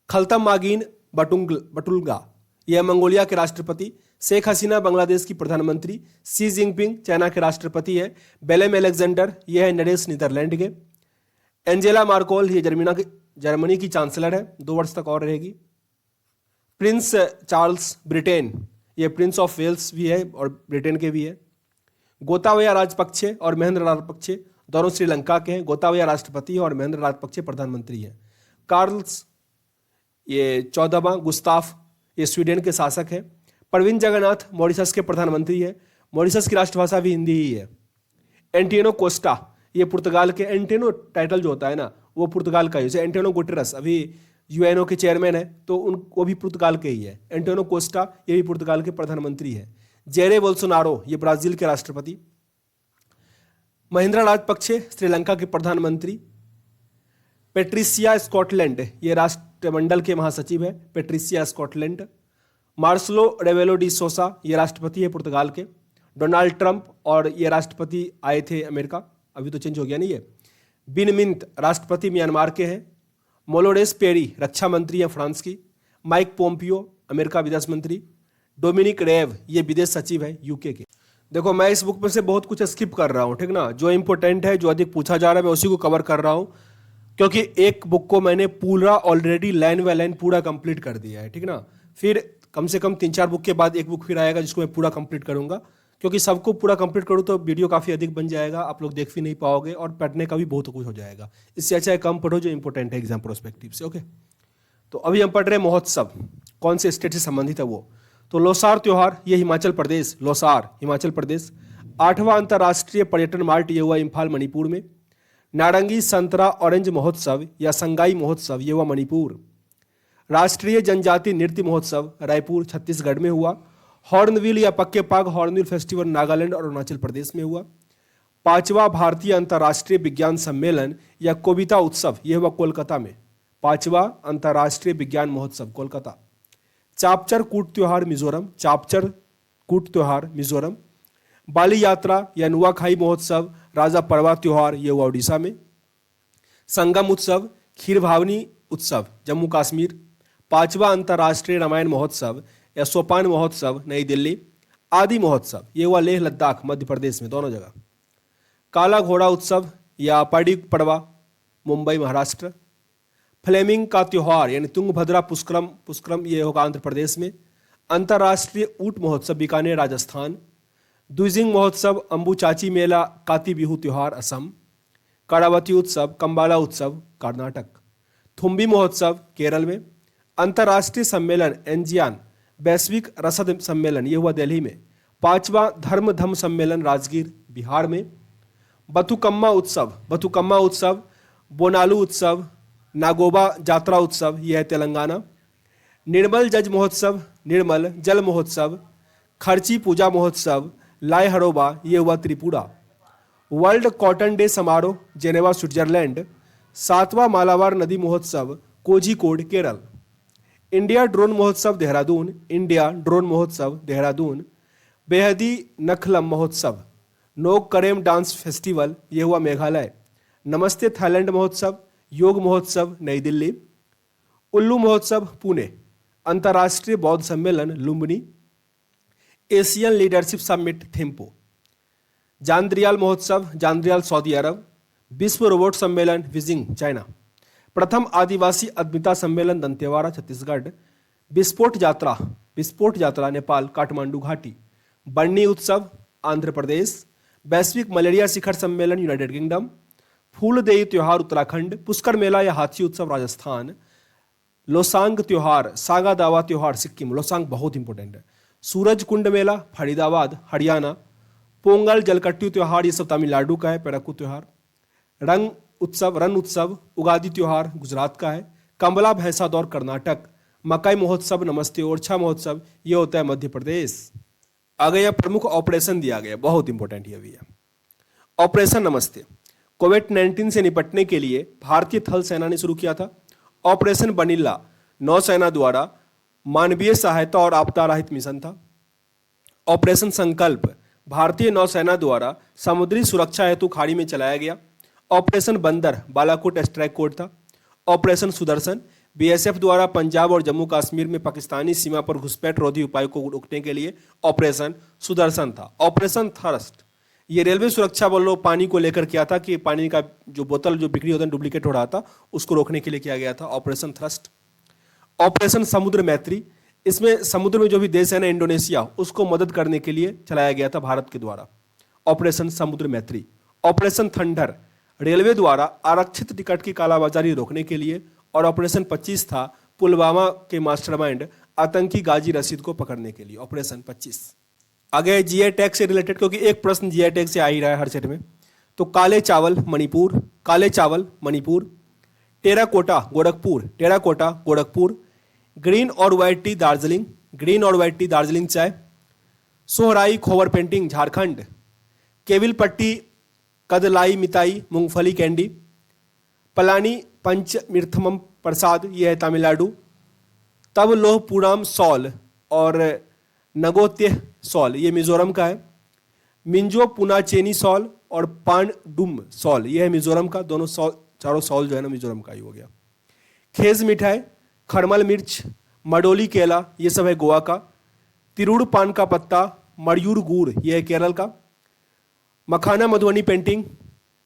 खल्तमागीन बटुल्गा, यह है मंगोलिया के राष्ट्रपति। शेख हसीना बांग्लादेश की प्रधानमंत्री। शी जिनपिंग चाइना के राष्ट्रपति है। बेलेम एलेक्जेंडर, यह है नरेश नीदरलैंड के। एंजेला मार्कोल, ये जर्मनी की चांसलर है, 2 वर्ष तक और रहेगी। प्रिंस चार्ल्स ब्रिटेन, ये प्रिंस ऑफ वेल्स भी है और ब्रिटेन के भी है। गोताबया राजपक्षे और महेंद्र राजपक्षे दोनों श्रीलंका के हैं। गोताबाया राष्ट्रपति है और महेंद्र राजपक्षे प्रधानमंत्री हैं। कार्ल्स ये 14वां, गुस्ताफ ये स्वीडन के शासक हैं। प्रविंद जगन्नाथ मॉरिशस के प्रधानमंत्री हैं। मॉरिशस की राष्ट्रभाषा भी हिंदी ही है। एंटिनो कोस्टा ये पुर्तगाल के, एंटिनो टाइटल जो होता है ना वो पुर्तगाल का ही है। एंटिनो गुटेरस अभी यूएनओ के चेयरमैन है तो वो भी पुर्तगाल के ही है। एंटिनो कोस्टा ये भी पुर्तगाल के प्रधानमंत्री है। जेरे बोल्सोनारो ये ब्राजील के राष्ट्रपति। महिंद्रा राजपक्षे श्रीलंका के प्रधानमंत्री। पेट्रिसिया स्कॉटलैंड ये राष्ट्रमंडल के महासचिव है। Patricia Scotland. मार्सलो रेवेलो डी सोसा ये राष्ट्रपति है पुर्तगाल के। डोनाल्ड ट्रंप और ये राष्ट्रपति आए थे अमेरिका, अभी तो चेंज हो गया नहीं है। बिन मिंत राष्ट्रपति म्यांमार के हैं। मोलोडेस पेरी रक्षा मंत्री हैं फ्रांस की। माइक पोम्पियो अमेरिका विदेश मंत्री। डोमिनिक रेव ये विदेश सचिव है यूके के। देखो मैं इस बुक में से बहुत कुछ स्किप कर रहा हूँ, ठीक ना। जो इंपॉर्टेंट है, जो अधिक पूछा जा रहा है, मैं उसी को कवर कर रहा हूँ, क्योंकि एक बुक को मैंने पूरा ऑलरेडी लाइन बाय लाइन पूरा कंप्लीट कर दिया है, ठीक ना। फिर कम से कम 3-4 बुक के बाद एक बुक फिर आएगा जिसको मैं पूरा कंप्लीट करूंगा, क्योंकि सबको पूरा कंप्लीट करूँ तो वीडियो काफ़ी अधिक बन जाएगा, आप लोग देख भी नहीं पाओगे और पढ़ने का भी बहुत कुछ हो जाएगा। इससे अच्छा है कम पढ़ो जो इंपॉर्टेंट है एग्जाम प्रोस्पेक्टिव से। ओके, तो अभी हम पढ़ रहे हैं महोत्सव, कौन से स्टेट से संबंधित है वो। तो लोसार त्योहार ये हिमाचल प्रदेश, लोसार हिमाचल प्रदेश। 8वां अंतर्राष्ट्रीय पर्यटन मार्ट ये हुआ इम्फाल मणिपुर में। नारंगी संतरा ऑरेंज महोत्सव या संगाई महोत्सव ये हुआ मणिपुर। राष्ट्रीय जनजाति नृत्य महोत्सव रायपुर छत्तीसगढ़ में हुआ। हॉर्नबिल या पक्के पाग हॉर्नबिल फेस्टिवल नागालैंड और अरुणाचल प्रदेश में हुआ। 5वां भारतीय अंतर्राष्ट्रीय विज्ञान सम्मेलन या कविता उत्सव यह हुआ कोलकाता में। 5वां अंतर्राष्ट्रीय विज्ञान महोत्सव कोलकाता। चापचर कूट त्योहार मिजोरम, चापचर कूट त्योहार मिजोरम। बाली यात्रा या नुआखाई महोत्सव राजा परवा त्योहार यह हुआ उड़ीसा में। संगम उत्सव खीर भावनी उत्सव जम्मू कश्मीर। 5वां अंतर्राष्ट्रीय रामायण महोत्सव या सोपान महोत्सव नई दिल्ली। आदि महोत्सव ये हुआ लेह लद्दाख मध्य प्रदेश में, दोनों जगह। काला घोड़ा उत्सव या पाड़ी पड़वा मुंबई महाराष्ट्र। फ्लेमिंग का त्योहार यानी तुंगभद्रा पुष्करम ये होगा आंध्र प्रदेश में। अंतर्राष्ट्रीय ऊंट महोत्सव बीकानेर राजस्थान। द्विजिंग महोत्सव अंबुचाची मेला काती बिहू त्योहार असम। करावती उत्सव कंबाला उत्सव कर्नाटक। थुम्बी महोत्सव केरल में। अंतर्राष्ट्रीय सम्मेलन एंजियान वैश्विक रसद सम्मेलन ये हुआ दिल्ली में। 5वां धर्म सम्मेलन राजगीर बिहार में। बथुकम्मा उत्सव बोनालू उत्सव नागोबा जात्रा उत्सव यह है तेलंगाना। निर्मल जल महोत्सव खर्ची पूजा महोत्सव लाय हरोबा ये हुआ त्रिपुरा। वर्ल्ड कॉटन डे समारोह जेनेवा स्विट्जरलैंड। 7वां मालाबार नदी महोत्सव कोझिकोड केरल। इंडिया ड्रोन महोत्सव देहरादून। बेहदी नखलम महोत्सव नोक करेम डांस फेस्टिवल ये हुआ मेघालय। नमस्ते थाईलैंड महोत्सव योग महोत्सव नई दिल्ली। उल्लू महोत्सव पुणे। अंतर्राष्ट्रीय बौद्ध सम्मेलन Lumbini. Asian leadership summit Thimphu. Jandriyal महोत्सव जांद्रियाल सऊदी अरब। विश्व रोबोट सम्मेलन बीजिंग चाइना। प्रथम आदिवासी अद्मिता सम्मेलन दंतेवाड़ा छत्तीसगढ़। विस्फोट यात्रा नेपाल काठमांडू घाटी। बन्नी उत्सव आंध्र प्रदेश। वैश्विक मलेरिया शिखर सम्मेलन यूनाइटेड किंगडम। फूलदेई त्योहार उत्तराखंड। पुष्कर मेला या हाथी उत्सव राजस्थान। लोसांग त्योहार सागा दावा त्योहार सिक्किम, लोसांग बहुत इंपॉर्टेंट है। सूरज कुंड मेला फरीदाबाद हरियाणा। पोंगल जलकट्टू त्योहार ये सब तमिलनाडु का है, पेराकू त्योहार। रन उत्सव उगादी त्योहार गुजरात का है। कंबला भैंसा दौर कर्नाटक। मकई महोत्सव नमस्ते ओरछा महोत्सव ये होता है मध्य प्रदेश। आगे यहाँ प्रमुख ऑपरेशन दिया गया, बहुत इंपॉर्टेंट ये भी है। ऑपरेशन नमस्ते कोविड-19 से निपटने के लिए भारतीय थल सेना ने शुरू किया था। ऑपरेशन बनिल्ला नौसेना द्वारा मानवीय सहायता और आपदा राहत मिशन था। ऑपरेशन संकल्प भारतीय नौसेना द्वारा समुद्री सुरक्षा हेतु खाड़ी में चलाया गया। ऑपरेशन बंदर बालाकोट स्ट्राइक कोड था। ऑपरेशन सुदर्शन बीएसएफ द्वारा पंजाब और जम्मू कश्मीर में पाकिस्तानी सीमा पर घुसपैठ रोधी उपायों को रोकने के लिए ऑपरेशन सुदर्शन था। ऑपरेशन थर्स्ट ये रेलवे सुरक्षा बलों पानी को लेकर किया था कि पानी का जो बोतल जो बिक्री होता है डुप्लीकेट हो रहा था उसको रोकने के लिए किया गया था, ऑपरेशन थ्रस्ट। ऑपरेशन समुद्र मैत्री इसमें समुद्र में जो भी देश है ना इंडोनेशिया उसको मदद करने के लिए चलाया गया था भारत के द्वारा, ऑपरेशन समुद्र मैत्री। ऑपरेशन थंडर रेलवे द्वारा आरक्षित टिकट की कालाबाजारी रोकने के लिए, और ऑपरेशन 25 था पुलवामा के मास्टरमाइंड आतंकी गाजी रशीद को पकड़ने के लिए, ऑपरेशन 25। आगे जीआई टैग से रिलेटेड, क्योंकि एक प्रश्न जीआई टैग से आ ही रहा है हर सेट में। तो काले चावल मणिपुर, काले चावल Manipur. Terracotta Gorakhpur, terracotta Gorakhpur. Green और व्हाइट टी दार्जिलिंग, ग्रीन और व्हाइट टी दार्जिलिंग चाय। सोहराई खोवर पेंटिंग झारखंड। केविल पट्टी कदलाई मिताई मूंगफली कैंडी। पलानी पंचमीर्थमम प्रसाद, यह है तमिलनाडु। तब लोह पूराम सॉल और नगोत्य सॉल, ये मिजोरम का है। मिंजो पुनाचेनी सॉल और पांडुम सॉल, यह है मिजोरम का। दोनों सॉल, चारों सॉल जो है ना मिजोरम का ही हो गया। खेज मिठाई, खरमल मिर्च, मडोली केला, ये सब है गोवा का। तिरुड़ पान का पत्ता, मयूर गुड़, यह है केरल का। मखाना मधुबनी पेंटिंग,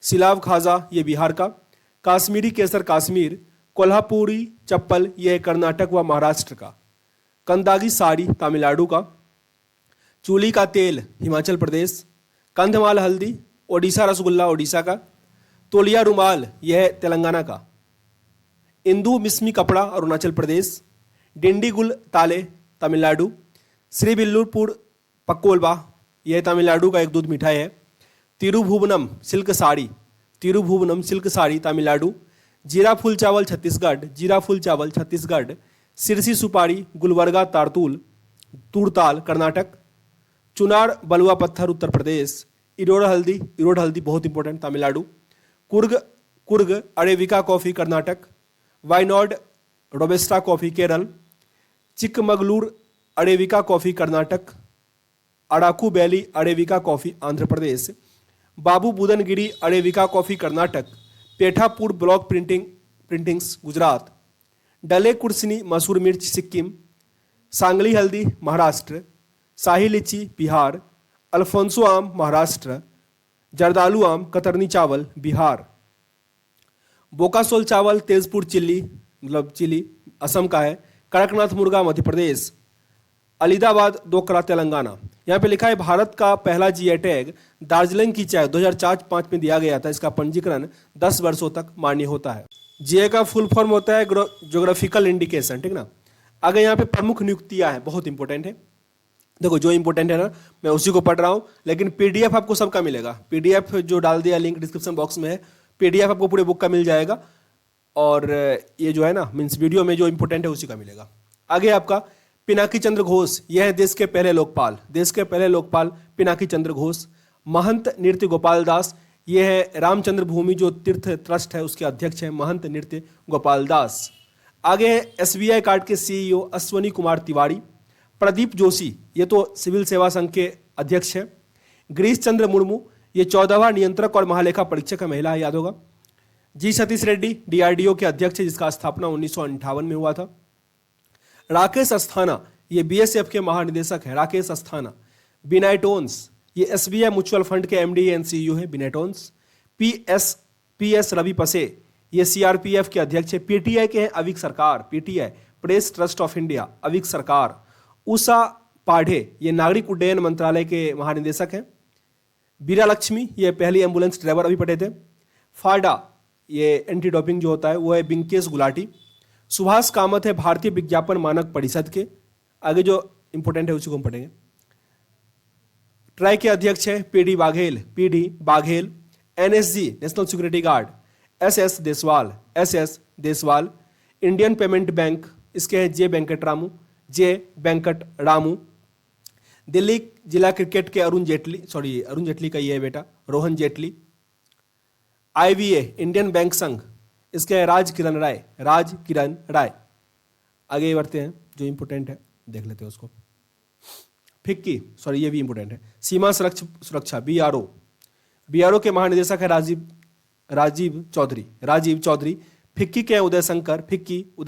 सिलाव खाजा, ये बिहार का। काश्मीरी केसर कश्मीर, कोल्हापुरी चप्पल, यह है कर्नाटक व महाराष्ट्र का। कंदागी साड़ी तमिलनाडु का। चूली का तेल हिमाचल प्रदेश। कंधमाल हल्दी, ओडिशा रसगुल्ला ओडिशा का। तोलिया रुमाल, यह है तेलंगाना का। इंदू मिस्मी कपड़ा अरुणाचल प्रदेश। डिंडीगुल ताले तमिलनाडु। श्रीविल्लुपुर पक्कोलबा, यह तमिलनाडु का एक दूध मिठाई है। तिरुभुवनम सिल्क साड़ी, तिरुभुवनम सिल्क साड़ी तमिलनाडु। जीरा फूल चावल छत्तीसगढ़, जीरा फूल चावल छत्तीसगढ़। सिरसी सुपारी गुलबर्गा तारतूल तुरताल कर्नाटक। चुनार बलुआ पत्थर उत्तर प्रदेश। इरोड हल्दी, इरोड हल्दी बहुत important Tamil Nadu. Coorg, Coorg arabica coffee Karnataka. Wayanad robusta coffee Kerala. Chikmagalur arabica coffee Karnataka. Araku valley arabica coffee Andhra Pradesh. Baba Budangiri arabica coffee Karnataka. Pethapur block printings Gujarat. Dalle Khursani मसूर मिर्च सिक्किम। सांगली हल्दी महाराष्ट्र। शाही लीची बिहार। अल्फोंसो आम महाराष्ट्र। जर्दालू आम कतरनी चावल बिहार। बोकासोल चावल तेजपुर चिल्ली, मतलब चिली असम का है। कड़कनाथ मुर्गा मध्य प्रदेश। अलीदाबाद दोकरा तेलंगाना। यहाँ पे लिखा है भारत का पहला जीआई टैग दार्जिलिंग की चाय 2004-5 में दिया गया था। इसका पंजीकरण 10 वर्षों तक मान्य होता है। जीआई का फुल फॉर्म होता है ज्योग्राफिकल इंडिकेशन, ठीक ना। आगे यहाँ पे प्रमुख नियुक्तियां हैं, बहुत इंपॉर्टेंट है। देखो जो इंपॉर्टेंट है ना मैं उसी को पढ़ रहा हूँ, लेकिन पीडीएफ आपको सबका मिलेगा। पीडीएफ जो डाल दिया लिंक डिस्क्रिप्शन बॉक्स में है, पीडीएफ आपको पूरे बुक का मिल जाएगा। और ये जो है ना मीन्स वीडियो में जो इंपॉर्टेंट है उसी का मिलेगा। आगे आपका पिनाकी चंद्र घोष, यह है देश के पहले लोकपाल, देश के पहले लोकपाल पिनाकी चंद्र घोष। महंत नृत्य गोपाल दास, यह है रामचंद्र भूमि जो तीर्थ ट्रस्ट है उसके अध्यक्ष हैं महंत नृत्य गोपाल दास। आगे है एसबीआई कार्ड के सीईओ अश्वनी कुमार तिवारी। प्रदीप जोशी, ये तो सिविल सेवा संघ के अध्यक्ष हैं। गिरीश चंद्र मुर्मू, ये 14वां नियंत्रक और महालेखा परीक्षक का महिला है, याद होगा। जी सतीश रेड्डी डीआरडीओ के अध्यक्ष है, जिसका स्थापना 1958 में हुआ था। राकेश अस्थाना, ये बीएसएफ के महानिदेशक है, राकेश अस्थाना। बिनाय टोन्स, ये एसबीआई म्यूचुअल फंड के एमडी एंड सीईओ है बिनाय टोन्स। पीएस रवि पसे, ये सीआरपीएफ के अध्यक्ष है। पीटीआई के हैं Avik Sarkar, PTI press trust of India, Avik Sarkar. Usha पाढ़े, ये नागरिक उड्डयन मंत्रालय के महानिदेशक हैं। बीरा लक्ष्मी, ये पहली एम्बुलेंस ड्राइवर अभी पढ़े थे। फाडा, ये एंटी डोपिंग जो होता है वो है बिंकेश गुलाटी। सुभाष कामत है भारतीय विज्ञापन मानक परिषद के। आगे जो इंपॉर्टेंट है उसी को हम पढ़ेंगे। ट्राई के अध्यक्ष है PD Baghel. NSG national security guard SS Deswal. Indian payment bank, इसके हैं जे वेंकट रामू। दिल्ली जिला क्रिकेट के अरुण जेटली का ये है बेटा रोहन जेटली। आईवीए इंडियन बैंक संघ, इसके है राज किरण राय। आगे बढ़ते हैं, जो इंपोर्टेंट है देख लेते हैं उसको। फिक्की, ये भी इंपोर्टेंट है। सीमा सुरक्षा बीआरओ के महानिदेशक है राजीव चौधरी। फिक्की के उदय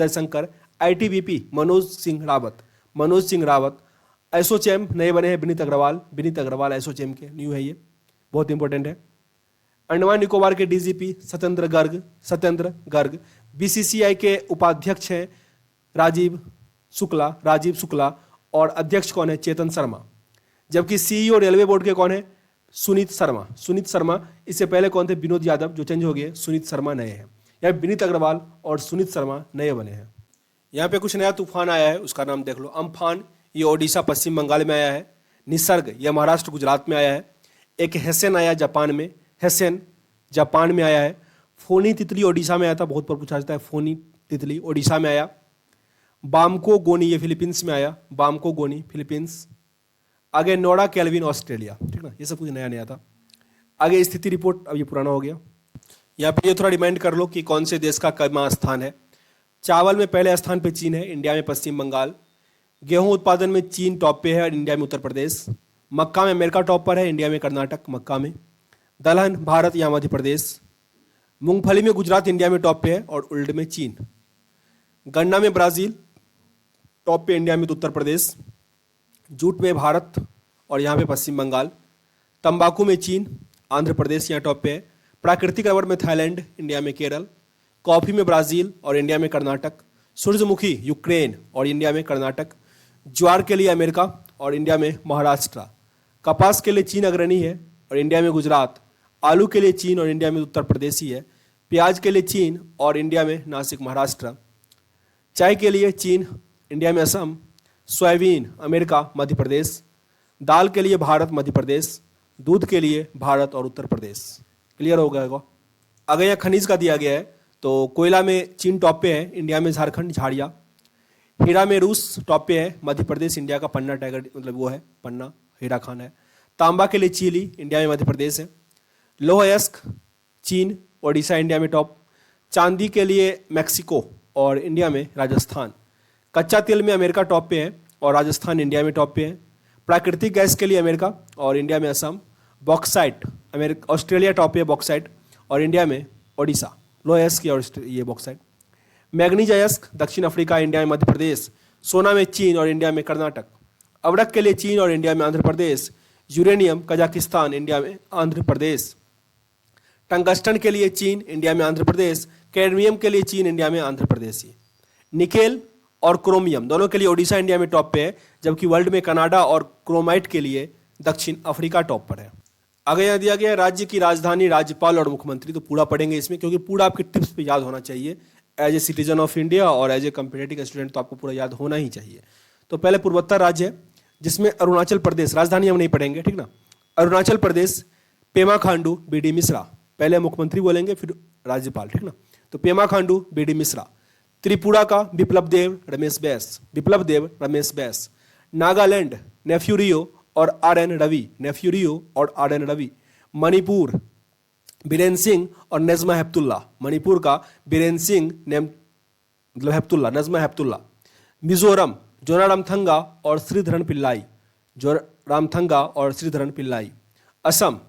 शंकर। आईटीबीपी मनोज सिंह रावत। एसोचैम नए बने हैं विनीत अग्रवाल एसोचैम के न्यू है, ये बहुत इंपॉर्टेंट है। अंडमान निकोबार के डीजीपी सत्येंद्र गर्ग। बीसीसीआई के उपाध्यक्ष हैं राजीव शुक्ला और अध्यक्ष कौन है चेतन शर्मा। जबकि सीईओ रेलवे बोर्ड के कौन है सुनीत शर्मा। सुनीत शर्मा, इससे पहले कौन थे? विनोद यादव, जो चेंज हो गए, सुनीत शर्मा नए हैं। यहाँ विनीत अग्रवाल और सुनीत शर्मा नए बने हैं। यहाँ पे कुछ नया तूफान आया है, उसका नाम देख लो। अम्फान, ये ओडिशा पश्चिम बंगाल में आया है। निसर्ग, यह महाराष्ट्र गुजरात में आया है। एक हेसेन आया जापान में, हेसेन जापान में आया है। फोनी तितली ओडिशा में आया था, बहुत बार पूछा जाता है। फोनी तितली ओडिशा में आया। बामको गोनी, ये फिलीपींस में आया। बामको गोनी फिलीपींस। आगे नोड़ा कैल्विन ऑस्ट्रेलिया, ठीक ना, ये सब कुछ नया नया था। आगे स्थिति रिपोर्ट, अब ये पुराना हो गया। यहाँ पे ये थोड़ा रिमाइंड कर लो कि कौन से देश का कमा स्थान है। चावल में पहले स्थान पे चीन है, इंडिया में पश्चिम बंगाल। गेहूं उत्पादन में चीन टॉप पे है और इंडिया में उत्तर प्रदेश। मक्का में अमेरिका टॉप पर है, इंडिया में कर्नाटक। मक्का में दलहन भारत या मध्य प्रदेश। मूंगफली में गुजरात इंडिया में टॉप पे है और उल्ड में चीन। गन्ना में ब्राजील टॉप पे, इंडिया में तो उत्तर प्रदेश। जूट में भारत और यहाँ पे पश्चिम बंगाल। तंबाकू में चीन, आंध्र प्रदेश यहाँ टॉप पे है। प्राकृतिक रबर में थाईलैंड, इंडिया में केरल। कॉफी में ब्राजील और इंडिया में कर्नाटक। सूरजमुखी यूक्रेन और इंडिया में कर्नाटक। ज्वार के लिए अमेरिका और इंडिया में महाराष्ट्र। कपास के लिए चीन अग्रणी है और इंडिया में गुजरात। आलू के लिए चीन और इंडिया में उत्तर प्रदेश ही है। प्याज के लिए चीन और इंडिया में नासिक महाराष्ट्र। चाय के लिए चीन, इंडिया में असम। Soybean America Madhya Pradesh. दाल के लिए भारत मध्य प्रदेश। दूध के लिए भारत और उत्तर प्रदेश। क्लियर हो गया? अगर यहाँ खनिज का दिया गया है तो कोयला में चीन टॉप पे है, इंडिया में झारखंड झाड़िया। हीरा में रूस टॉप पे है, मध्य प्रदेश इंडिया का पन्ना टाइगर, मतलब वो है पन्ना, हीरा खान है। तांबा के लिए चिली, इंडिया में मध्य प्रदेश है। लोह अयस्क चीन, ओडिशा इंडिया में टॉप। चांदी के लिए मैक्सिको और इंडिया में राजस्थान। कच्चा तेल में अमेरिका टॉप पे है और राजस्थान इंडिया में टॉप पे है। प्राकृतिक गैस के लिए अमेरिका और इंडिया में Assam. Bauxite America Australia top पे है बॉक्साइट और इंडिया में ओडिशा। लोह अयस्क और ये बॉक्साइट। मैग्नीज अयस्क दक्षिण अफ्रीका, इंडिया में मध्य प्रदेश। सोना में चीन और इंडिया में कर्नाटक। अवरक के लिए चीन और इंडिया में Andhra Pradesh. Uranium Kazakhstan, India में आंध्र प्रदेश। टंगस्टन के लिए चीन, इंडिया में आंध्र प्रदेश। कैडमियम के लिए चीन, इंडिया में आंध्र प्रदेश ही। निकेल और क्रोमियम दोनों के लिए ओडिशा इंडिया में टॉप पे है, जबकि वर्ल्ड में कनाडा और क्रोमाइट के लिए दक्षिण अफ्रीका टॉप पर है। आगे यहाँ दिया गया है राज्य की राजधानी, राज्यपाल और मुख्यमंत्री, तो पूरा पढ़ेंगे इसमें क्योंकि पूरा आपके टिप्स पे याद होना चाहिए। As a citizen of India और एज ए कम्पिटेटिव स्टूडेंट तो आपको पूरा याद होना ही चाहिए। तो पहले पूर्वोत्तर राज्य है जिसमें अरुणाचल प्रदेश, राजधानी हम नहीं पढ़ेंगे, ठीक ना। अरुणाचल प्रदेश पेमा खांडू बी डी मिश्रा, पहले मुख्यमंत्री बोलेंगे फिर राज्यपाल, ठीक ना। तो पेमा खांडू बी डी मिश्रा। त्रिपुरा का बिप्लब देव रमेश बैस, बिप्लब देव रमेश बैस। नागालैंड नेफ्यू रियो और आर एन रवि, नेफ्यू रियो और आर एन रवि। मणिपुर बीरेन सिंह और नजमा हेप्तुल्ला, मणिपुर का बीरेन सिंह मतलब हेप्तुल्ला, नजमा हेप्तुल्ला। मिजोरम जोनारामथंगा और श्रीधरन पिल्लाई, जोरामथंगा और श्रीधरन पिल्लाई। असम,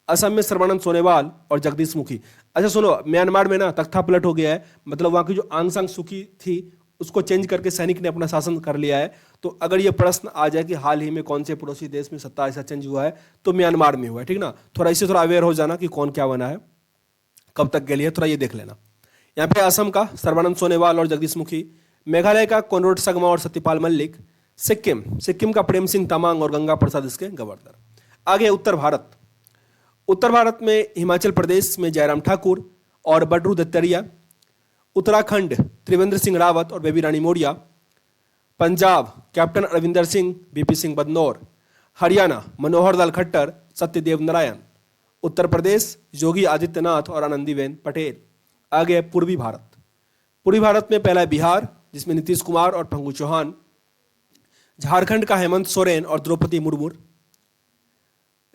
असम में सर्बानंद सोनोवाल और जगदीश मुखी। अच्छा सुनो, म्यांमार में ना तख्ता पलट हो गया है, मतलब वहाँ की जो आंग सान सूकी थी उसको चेंज करके सैनिक ने अपना शासन कर लिया है। तो अगर ये प्रश्न आ जाए कि हाल ही में कौन से पड़ोसी देश में सत्ता ऐसा चेंज हुआ है, तो म्यांमार में हुआ है, ठीक ना। थोड़ा इससे थोड़ा अवेयर हो जाना कि कौन क्या बना है, कब तक के लिए, थोड़ा ये देख लेना। यहाँ पे असम का सर्बानंद सोनोवाल और जगदीश मुखी। मेघालय का कॉनराड संगमा और सत्यपाल मल्लिक। सिक्किम, सिक्किम का प्रेम सिंह तमांग और गंगा प्रसाद इसके गवर्नर। आगे उत्तर भारत, उत्तर भारत में हिमाचल प्रदेश में जयराम ठाकुर और बडरू दत्तरिया। उत्तराखंड त्रिवेंद्र सिंह रावत और बेबी रानी मौर्य। Punjab captain Arvinder Singh, BP Singh Badnore. हरियाणा मनोहर लाल खट्टर, सत्यदेव नारायण। उत्तर प्रदेश योगी आदित्यनाथ और आनंदीबेन पटेल। आगे पूर्वी भारत, पूर्वी भारत में पहला है बिहार जिसमें नीतीश कुमार और फंगू चौहान। झारखंड का हेमंत सोरेन और द्रौपदी मुर्मू।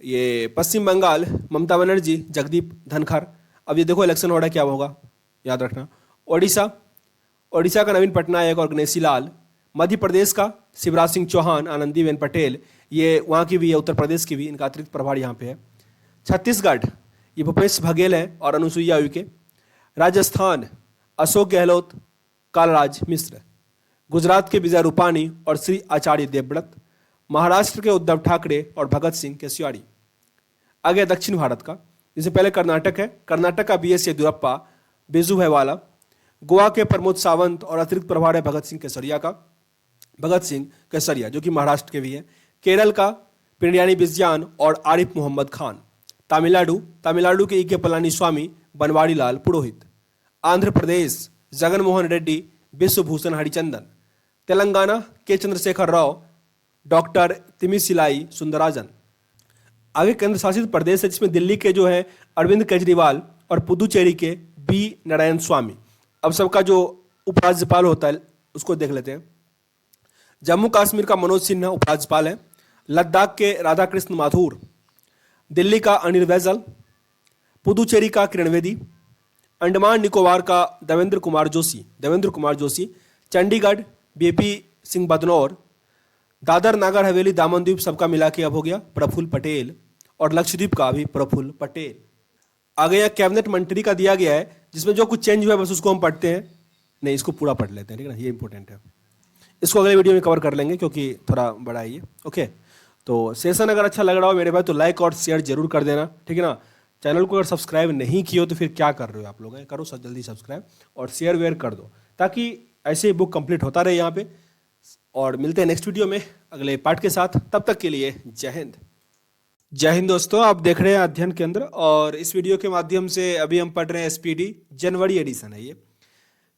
ये पश्चिम बंगाल ममता बनर्जी, जगदीप धनखड़। अब ये देखो इलेक्शन हो रहा है, क्या होगा याद रखना। ओडिशा, ओडिशा का नवीन पटनायक और गणेशी लाल। मध्य प्रदेश का शिवराज सिंह चौहान, आनंदीबेन पटेल, ये वहाँ की भी है, उत्तर प्रदेश की भी, इनका अतिरिक्त प्रभार यहाँ पे है। छत्तीसगढ़ ये भूपेश बघेल हैं और अनुसुईया उइके। राजस्थान अशोक गहलोत, कालराज मिश्र। गुजरात के विजय रूपानी और श्री आचार्य देवव्रत। महाराष्ट्र के उद्धव ठाकरे और भगत सिंह केसवाड़ी। आगे दक्षिण भारत का, जिससे पहले कर्नाटक है, कर्नाटक का बी एस येदियुरप्पा, बेजू भाईवाला। गोवा के प्रमोद सावंत और अतिरिक्त प्रभार है भगत सिंह केसरिया का, भगत सिंह केसरिया जो कि महाराष्ट्र के भी हैं। केरल का पिंडियानी बिस्जान और आरिफ मोहम्मद खान। तमिलनाडु के के पलानी स्वामी, बनवारी लाल पुरोहित। आंध्र प्रदेश जगन मोहन रेड्डी, विश्वभूषण हरिचंदन। तेलंगाना के चंद्रशेखर राव, डॉक्टर तिमिसिलाई सुंदराजन। आगे केंद्र शासित प्रदेश है जिसमें दिल्ली के जो है अरविंद केजरीवाल और पुदुचेरी के बी नारायण स्वामी। अब सबका जो उपराज्यपाल होता है उसको देख लेते हैं। जम्मू कश्मीर का मनोज सिन्हा उपराज्यपाल है। लद्दाख के राधाकृष्ण माथुर। दिल्ली का अनिल बैजल। पुदुचेरी का किरण बेदी। अंडमान निकोबार का देवेंद्र कुमार जोशी। चंडीगढ़ बीपी सिंह बदनौर। दादर नागर हवेली दामन द्वीप सबका मिला के अब हो गया प्रफुल्ल पटेल, और लक्षद्वीप का भी प्रफुल्ल पटेल। आगे यहाँ कैबिनेट मंत्री का दिया गया है जिसमें जो कुछ चेंज हुआ है बस उसको हम पढ़ते हैं, नहीं इसको पूरा पढ़ लेते हैं, ठीक है ना, ये इंपॉर्टेंट है। इसको अगले वीडियो में कवर कर लेंगे क्योंकि थोड़ा बड़ा है ये। ओके, तो सेशन अगर अच्छा लग रहा हो मेरे भाई तो लाइक और शेयर जरूर कर देना, ठीक है ना। चैनल को अगर सब्सक्राइब नहीं किए हो तो फिर क्या कर रहे हो आप लोग, करो सब जल्दी सब्सक्राइब और शेयर वेयर कर दो ताकि ऐसे ही बुक कंप्लीट होता रहे यहाँ पे। और मिलते हैं नेक्स्ट वीडियो में अगले पार्ट के साथ, तब तक के लिए जय हिंद। जय हिंद दोस्तों, आप देख रहे हैं अध्ययन केंद्र और इस वीडियो के माध्यम से अभी हम पढ़ रहे हैं एसपीडी जनवरी एडिशन है ये।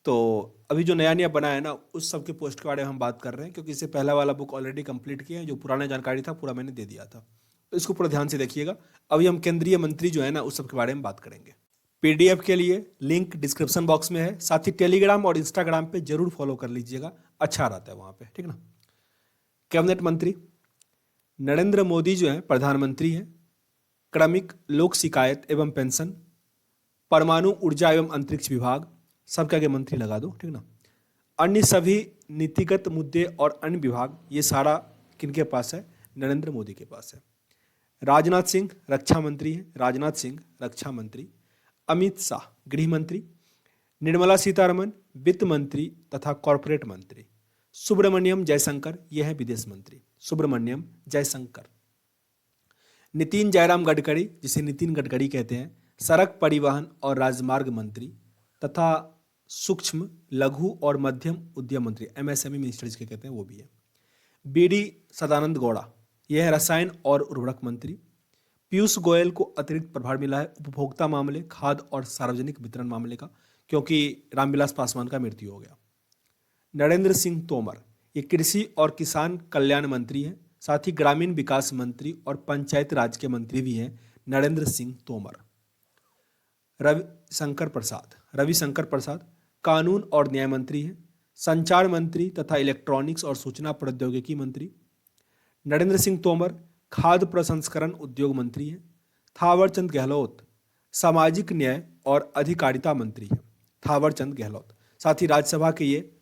तो अभी जो नया बना है ना उस सब के पोस्ट के बारे में हम बात कर रहे हैं क्योंकि इससे पहला वाला बुक ऑलरेडी कंप्लीट किया है, जो पुराना जानकारी था पूरा मैंने दे दिया था, तो इसको पूरा ध्यान से देखिएगा। अभी हम केंद्रीय मंत्री जो है ना उस सब के बारे में बात करेंगे। पीडीएफ के लिए लिंक डिस्क्रिप्शन बॉक्स में है, साथ ही टेलीग्राम और इंस्टाग्राम पे जरूर फॉलो कर लीजिएगा, अच्छा रहता है वहाँ पे, ठीक ना। कैबिनेट मंत्री नरेंद्र मोदी जो है प्रधानमंत्री हैं। क्रमिक लोक शिकायत एवं पेंशन, परमाणु ऊर्जा एवं अंतरिक्ष विभाग, सबके आगे मंत्री लगा दो, ठीक ना। अन्य सभी नीतिगत मुद्दे और अन्य विभाग ये सारा किनके पास है, नरेंद्र मोदी के पास है। राजनाथ सिंह रक्षा मंत्री हैं, राजनाथ सिंह रक्षा मंत्री। अमित शाह गृह मंत्री। निर्मला सीतारमन वित्त मंत्री तथा कॉरपोरेट मंत्री। सुब्रमण्यम जयशंकर ये है विदेश मंत्री, सुब्रमण्यम जयशंकर। नितिन जयराम गडकरी जिसे नितिन गडकरी कहते हैं, सड़क परिवहन और राजमार्ग मंत्री तथा सूक्ष्म लघु और मध्यम उद्यम मंत्री, एमएसएमई मिनिस्टर जिसके कहते हैं वो भी है। बीडी सदानंद गौड़ा यह है रसायन और उर्वरक मंत्री। पीयूष गोयल को अतिरिक्त प्रभार मिला है उपभोक्ता मामले, खाद्य और सार्वजनिक वितरण मामले का, क्योंकि रामविलास पासवान का मृत्यु हो गया। नरेंद्र सिंह तोमर ये कृषि और किसान कल्याण मंत्री हैं, साथ ही ग्रामीण विकास मंत्री और पंचायत राज के मंत्री भी हैं नरेंद्र सिंह तोमर। रविशंकर प्रसाद कानून और न्याय मंत्री हैं। संचार मंत्री तथा इलेक्ट्रॉनिक्स और सूचना प्रौद्योगिकी मंत्री। नरेंद्र सिंह तोमर खाद्य प्रसंस्करण उद्योग मंत्री हैं। थावरचंद गहलोत सामाजिक न्याय और अधिकारिता मंत्री हैं, थावरचंद गहलोत। साथ ही राज्यसभा के ये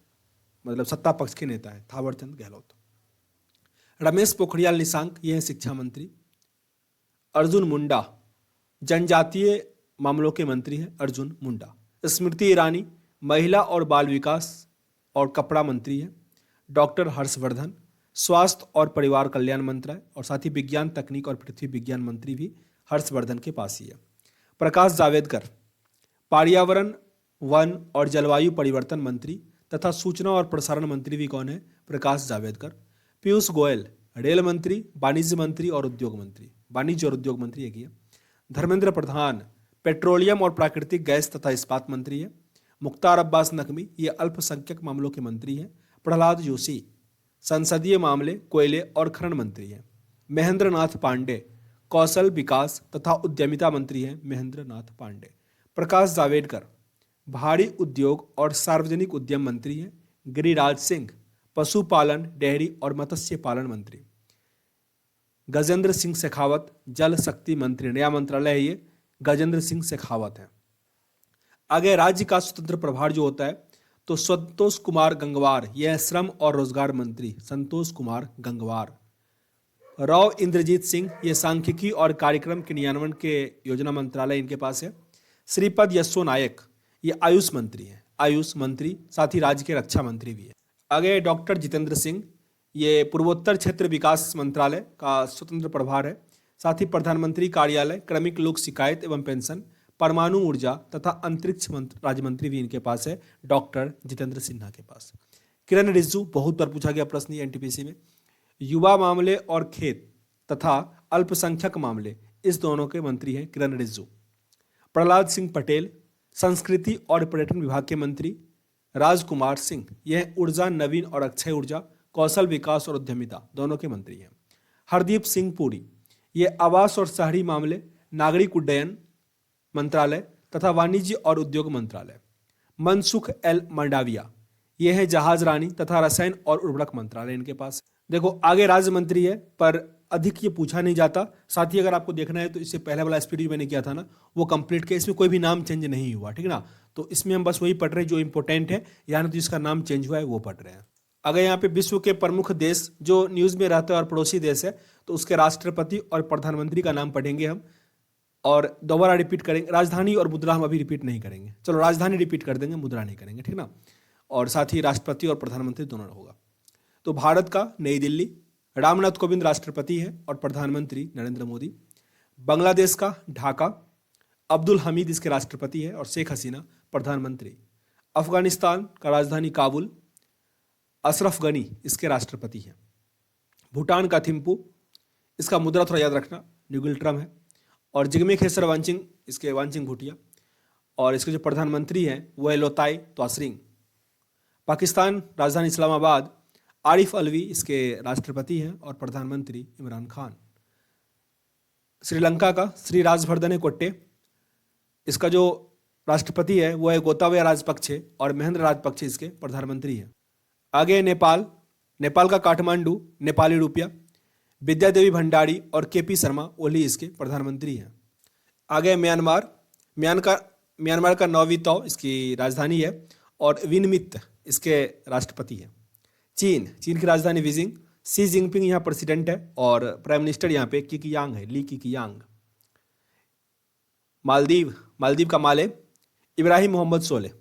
मतलब सत्ता पक्ष के नेता हैं थावरचंद गहलोत। रमेश पोखरियाल निशंक ये हैं शिक्षा मंत्री। अर्जुन मुंडा जनजातीय मामलों के मंत्री हैं, अर्जुन मुंडा। स्मृति ईरानी महिला और बाल विकास और कपड़ा मंत्री हैं। डॉक्टर हर्षवर्धन स्वास्थ्य और परिवार कल्याण मंत्रालय और साथ ही विज्ञान तकनीक और पृथ्वी विज्ञान मंत्री भी हर्षवर्धन के पास ही है। प्रकाश जावड़ेकर पर्यावरण वन और जलवायु परिवर्तन मंत्री तथा सूचना और प्रसारण मंत्री भी कौन है, प्रकाश जावड़ेकर। पीयूष गोयल रेल मंत्री, वाणिज्य मंत्री और उद्योग मंत्री, वाणिज्य और उद्योग मंत्री एक ही है। धर्मेंद्र प्रधान पेट्रोलियम और प्राकृतिक गैस तथा इस्पात मंत्री है। मुख्तार अब्बास नकवी ये अल्पसंख्यक मामलों के मंत्री हैं। प्रहलाद जोशी संसदीय मामले, कोयले और खनन मंत्री हैं। महेंद्र नाथ पांडे कौशल विकास तथा उद्यमिता मंत्री हैं, महेंद्र नाथ पांडे। प्रकाश जावड़ेकर भारी उद्योग और सार्वजनिक उद्यम मंत्री हैं। गिरिराज सिंह पशुपालन, डेयरी और मत्स्य पालन मंत्री। गजेंद्र सिंह शेखावत जल शक्ति मंत्री, नया मंत्रालय है ये, गजेंद्र सिंह शेखावत है। आगे राज्य का स्वतंत्र प्रभार जो होता है तो संतोष कुमार गंगवार यह श्रम और रोजगार मंत्री, संतोष कुमार गंगवार। राव इंद्रजीत सिंह ये सांख्यिकी और कार्यक्रम क्रियान्वयन के योजना मंत्रालय इनके पास है। श्रीपद यशो नायक ये आयुष मंत्री हैं, आयुष मंत्री, साथ ही राज्य के रक्षा मंत्री भी है। आगे डॉक्टर जितेंद्र सिंह ये पूर्वोत्तर क्षेत्र विकास मंत्रालय का स्वतंत्र प्रभार है। साथ ही प्रधानमंत्री कार्यालय, क्रमिक लोक शिकायत एवं पेंशन, परमाणु ऊर्जा तथा अंतरिक्ष राज्य मंत्री भी इनके पास है, डॉक्टर जितेंद्र सिन्हा के पास। किरण रिजिजू बहुत बार पूछा गया प्रश्न एनटीपीसी में। युवा मामले और खेत तथा अल्पसंख्यक मामले, इस दोनों के मंत्री हैं किरण रिजिजू। प्रहलाद सिंह पटेल संस्कृति और पर्यटन विभाग के मंत्री। राजकुमार सिंह यह ऊर्जा, नवीन और अक्षय ऊर्जा, कौशल विकास और उद्यमिता दोनों के मंत्री हैं। हरदीप सिंह पुरी ये आवास और शहरी मामले, नागरिक उड्डयन मंत्रालय तथा वाणिज्य और उद्योग मंत्रालय। मनसुख एल मंडाविया ये है जहाज रानी तथा रसायन और उर्वरक मंत्रालय इनके पास। देखो आगे राज्य मंत्री है, पर अधिक ये पूछा नहीं जाता। साथ ही अगर आपको देखना है तो इससे पहले वाला स्पीड जो मैंने किया था ना, वो कंप्लीट किया, इसमें कोई भी नाम चेंज नहीं हुआ, ठीक ना। तो इसमें हम बस वही पढ़ रहे हैं जो इंपॉर्टेंट है, यानी तो जिसका नाम चेंज हुआ है वो पढ़ रहे हैं। अगर यहाँ पे विश्व के प्रमुख देश जो न्यूज़ में रहते हैं और पड़ोसी देश है, तो उसके राष्ट्रपति और प्रधानमंत्री का नाम पढ़ेंगे हम, और दोबारा रिपीट करेंगे। राजधानी और मुद्रा हम अभी रिपीट नहीं करेंगे, चलो राजधानी रिपीट कर देंगे, मुद्रा नहीं करेंगे, ठीक ना। और साथ ही राष्ट्रपति और प्रधानमंत्री दोनों होगा। तो भारत का नई दिल्ली, रामनाथ कोविंद राष्ट्रपति है और प्रधानमंत्री नरेंद्र मोदी। बांग्लादेश का ढाका, अब्दुल हमीद इसके राष्ट्रपति है और शेख हसीना प्रधानमंत्री। अफगानिस्तान का राजधानी काबुल, अशरफ गनी इसके राष्ट्रपति हैं। भूटान का थिम्पू, इसका मुद्रा थोड़ा याद रखना न्यूगिल ट्रम है। और जिग्मे खेसर वांगचुक इसके वांगचुक भूटिया, और इसके जो प्रधानमंत्री हैं वो है लोताय त्वासरिंग। पाकिस्तान राजधानी इस्लामाबाद, आरिफ अलवी इसके राष्ट्रपति हैं और प्रधानमंत्री इमरान खान। श्रीलंका का श्री राजवर्धने कोट्टे, इसका जो राष्ट्रपति है वो है गोताबया राजपक्षे और महेंद्र राजपक्षे इसके प्रधानमंत्री हैं। आगे नेपाल, नेपाल का काठमांडू, नेपाली रुपया, विद्या देवी भंडारी और केपी शर्मा ओली इसके प्रधानमंत्री हैं। आगे म्यांमार, म्यांमार का नौवितौ इसकी राजधानी है और विन मिंत इसके राष्ट्रपति हैं। चीन की राजधानी बीजिंग, शी जिनपिंग यहाँ प्रेसिडेंट है और प्राइम मिनिस्टर यहाँ पे किकियांग है, ली किकियांग। मालदीव का माले, इब्राहिम मोहम्मद सोलेह।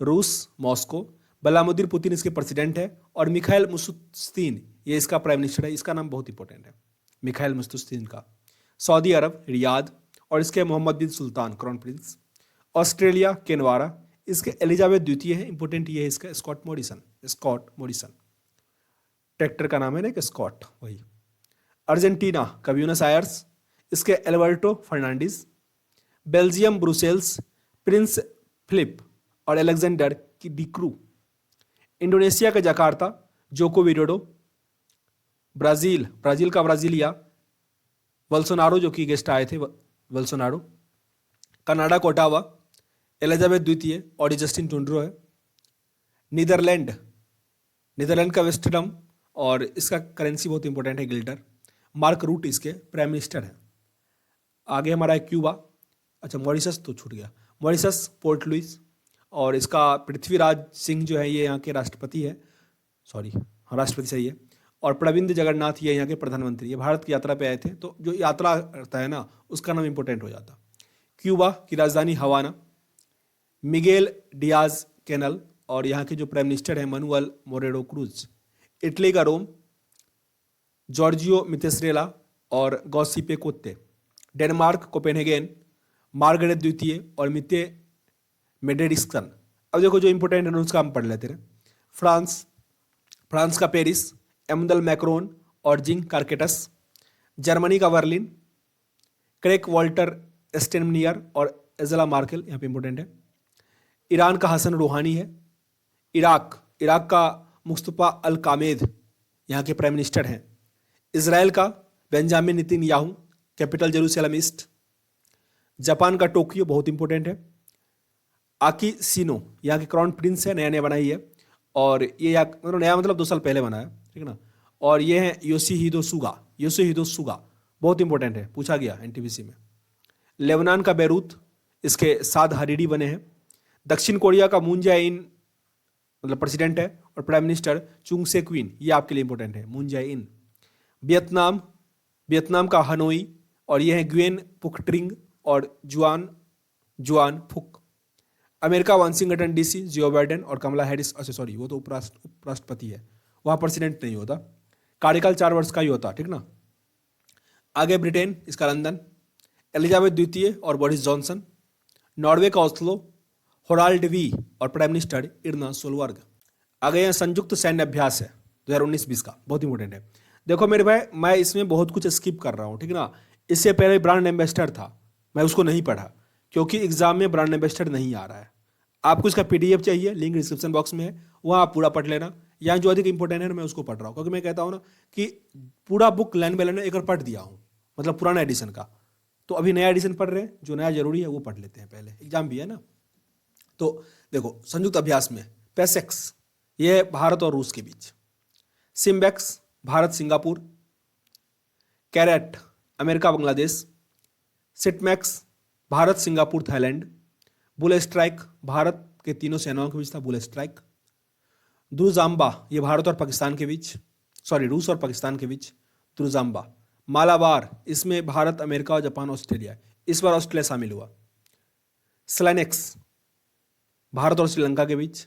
रूस मॉस्को, व्लादिमीर पुतिन इसके प्रेसिडेंट है और मिखाइल मुशुस्तिन ये इसका प्राइम मिनिस्टर है। इसका नाम बहुत इंपॉर्टेंट है, मिखाइल मुशुस्तिन का। सऊदी अरब रियाद और इसके मोहम्मद बिन सुल्तान क्राउन प्रिंस। ऑस्ट्रेलिया केनवारा, इसके एलिजाबेथ द्वितीय है, इंपॉर्टेंट ये है इसका स्कॉट मॉरिसन। ट्रैक्टर का नाम है ना कि स्कॉट, वही। अर्जेंटीना का ब्यूनस आयर्स, इसके Alberto Fernandez. Belgium Brussels, prince Philippe और अलेक्जेंडर की डिक्रू। इंडोनेशिया का जकार्ता, जोको विडोडो। ब्राजील का ब्राजीलिया, बोल्सोनारो जो कि गेस्ट आए थे, बोल्सोनारो। कनाडा को ओटावा, एलिजाबेथ द्वितीय और जस्टिन ट्रूडो है। नीदरलैंड का वेस्टरडम और इसका करेंसी बहुत इंपॉर्टेंट है, गिल्डर। मार्क रूट इसके प्राइम मिनिस्टर हैं। आगे हमारा है क्यूबा, अच्छा मॉरिशस तो छूट गया, मॉरिशस पोर्ट लुइस, और इसका पृथ्वीराज सिंह जो है ये यहाँ के राष्ट्रपति है, हाँ राष्ट्रपति सही है। और प्रविंद जगन्नाथ ये यहाँ के प्रधानमंत्री, ये भारत की यात्रा पे आए थे, तो जो यात्रा करता है ना उसका नाम इंपॉर्टेंट हो जाता। क्यूबा की राजधानी हवाना। मिगेल डियाज कैनल और यहाँ के जो प्राइम मिनिस्टर हैं मनुअल मोरेरो क्रूज। इटली का रोम, जॉर्जियो मितेस्रेला और गॉसिपे कोत्ते। डेनमार्क कोपेनहेगन, मार्गरेट द्वितीय और मिते मेडेरिक्सन। अब देखो जो इंपॉर्टेंट है उसका हम पढ़ लेते हैं। फ्रांस का पेरिस, एमुनल मैक्रोन और जिंग कार्केटस। जर्मनी का बर्लिन, क्रेक वॉल्टर स्टेनमियर और एंजेला मार्केल यहाँ पे इंपॉर्टेंट है। ईरान का हसन रूहानी है। इराक का मुस्तफा अल कामेद यहाँ के प्राइम मिनिस्टर हैं। इजराइल का Benjamin Netanyahu, capital Jerusalem east. Japan का टोक्यो बहुत इंपॉर्टेंट है। आकी सिनो यहाँ के क्राउन प्रिंस है, नया बनाई है, और ये नया मतलब 2 साल पहले बना है, ठीक है ना। और ये है योशिहिदो सुगा बहुत इंपॉर्टेंट है, पूछा गया एनटीपीसी में। लेबनान का बेरूत, इसके 7 हरीरी बने हैं। दक्षिण कोरिया का मून जाए इन मतलब प्रेसिडेंट है और प्राइम मिनिस्टर चुंग से क्वीन, ये आपके लिए इंपॉर्टेंट है, मून जाए इन। वियतनाम का हनोई और ये है ग्वेन पुक ट्रिंग और जुआन फुक। अमेरिका वाशिंगटन डीसी, जियो बाइडेन और कमला हैरिस, वो तो उपराष्ट्रपति है, वहाँ प्रेसिडेंट नहीं होता, कार्यकाल 4 वर्ष का ही होता, ठीक ना। आगे ब्रिटेन, इसका लंदन, एलिजाबेथ द्वितीय और बोरिस जॉनसन। नॉर्वे का ओस्लो, होराल्ड वी और प्राइम मिनिस्टर इर्ना सोलबर्ग। आगे यहाँ संयुक्त सैन्य अभ्यास है 2019-20 का, बहुत इंपॉर्टेंट है। देखो मेरे भाई, मैं इसमें बहुत कुछ स्किप कर रहा हूँ, ठीक है ना। इससे पहले ब्रांड एम्बेसडर था, मैं उसको नहीं पढ़ा क्योंकि एग्जाम में ब्रांड एम्बेसडर नहीं आ रहा है। आपको इसका पीडीएफ चाहिए, लिंक डिस्क्रिप्शन बॉक्स में है, वहाँ आप पूरा पढ़ लेना। यहाँ जो अधिक इंपॉर्टेंट है ना, मैं उसको पढ़ रहा हूँ क्योंकि मैं कहता हूँ ना कि पूरा बुक लाइन बाय लाइन एक बार पढ़ दिया हूँ, मतलब पुराना एडिशन का। तो अभी नया एडिशन पढ़ रहे हैं, जो नया जरूरी है वो पढ़ लेते हैं, पहले एग्जाम भी है ना। तो देखो संयुक्त अभ्यास में पेसेक्स, ये भारत और रूस के बीच। SIMBEX, Bharat Singapore. CARAT, America Bangladesh. SITMEX, Bharat Singapore Thailand. Bull strike, Bharat के तीनों सेनाओं के बीच था बुल स्ट्राइक। द्रुजाम्बा, ये भारत और पाकिस्तान के बीच, सॉरी रूस और पाकिस्तान के बीच द्रुजाम्बा। मालाबार, इसमें भारत, अमेरिका और जापान, ऑस्ट्रेलिया, इस बार ऑस्ट्रेलिया शामिल हुआ। स्लैनेक्स, भारत और श्रीलंका के बीच।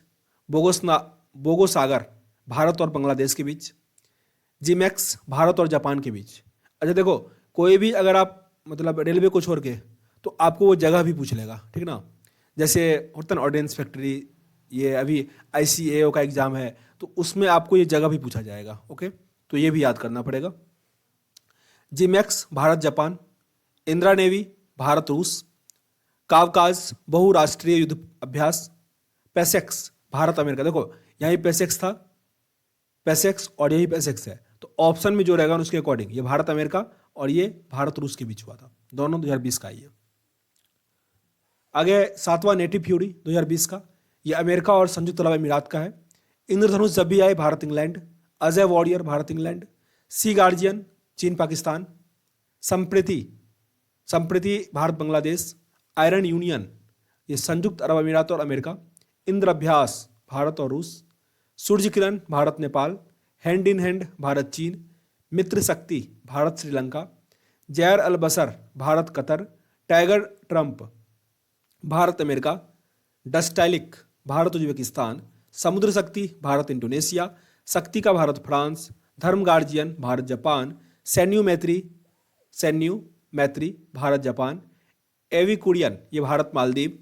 बोगोसागर, भारत और बांग्लादेश के बीच। जिमैक्स, भारत और जापान के बीच। अच्छा देखो, कोई भी अगर आप मतलब रेलवे को छोड़ के, तो आपको वो जगह भी पूछ लेगा, ठीक ना। जैसे होता ना ऑर्डिनेंस फैक्ट्री, ये अभी ICAO का एग्जाम है, तो उसमें आपको ये जगह भी पूछा जाएगा, ओके। तो ये भी याद करना पड़ेगा। JIMEX, Bharat Japan. Indira navy, Bharat रूस। कावकाज, बहुराष्ट्रीय युद्ध अभ्यास। पेसेक्स, भारत अमेरिका। देखो यहाँ पेसेक्स था, पेसेक्स और यही पेसेक्स है, तो ऑप्शन में जो रहेगा उसके अकॉर्डिंग ये भारत अमेरिका और ये भारत रूस के बीच हुआ था, दोनों 2020 का ही है। आगे 7वां नेटिव फ्यूरी 2020 का, ये अमेरिका और संयुक्त अरब अमीरात का है। इंद्रधनुष जब भी आए, Bharat England. Ajeya warrior, Bharat England. Sea guardian, चीन पाकिस्तान। संप्रीति, संप्रीति भारत बांग्लादेश। आयरन यूनियन, ये संयुक्त अरब अमीरात और अमेरिका। इंद्र अभ्यास, भारत और रूस। Surya Kiran, Bharat Nepal. Hand in hand, Bharat चीन। Mitra Shakti, Bharat Sri Lanka. Zair Al Bahr, Bharat Qatar. Tiger triumph, Bharat America. Dustlik, Bharat Uzbekistan. Samudra Shakti, Bharat Indonesia. Shakti का, Bharat France. Dharma guardian, Bharat Japan. Shinyuu Maitri, Bharat Japan. Ekuverin, ये Bharat Maldives.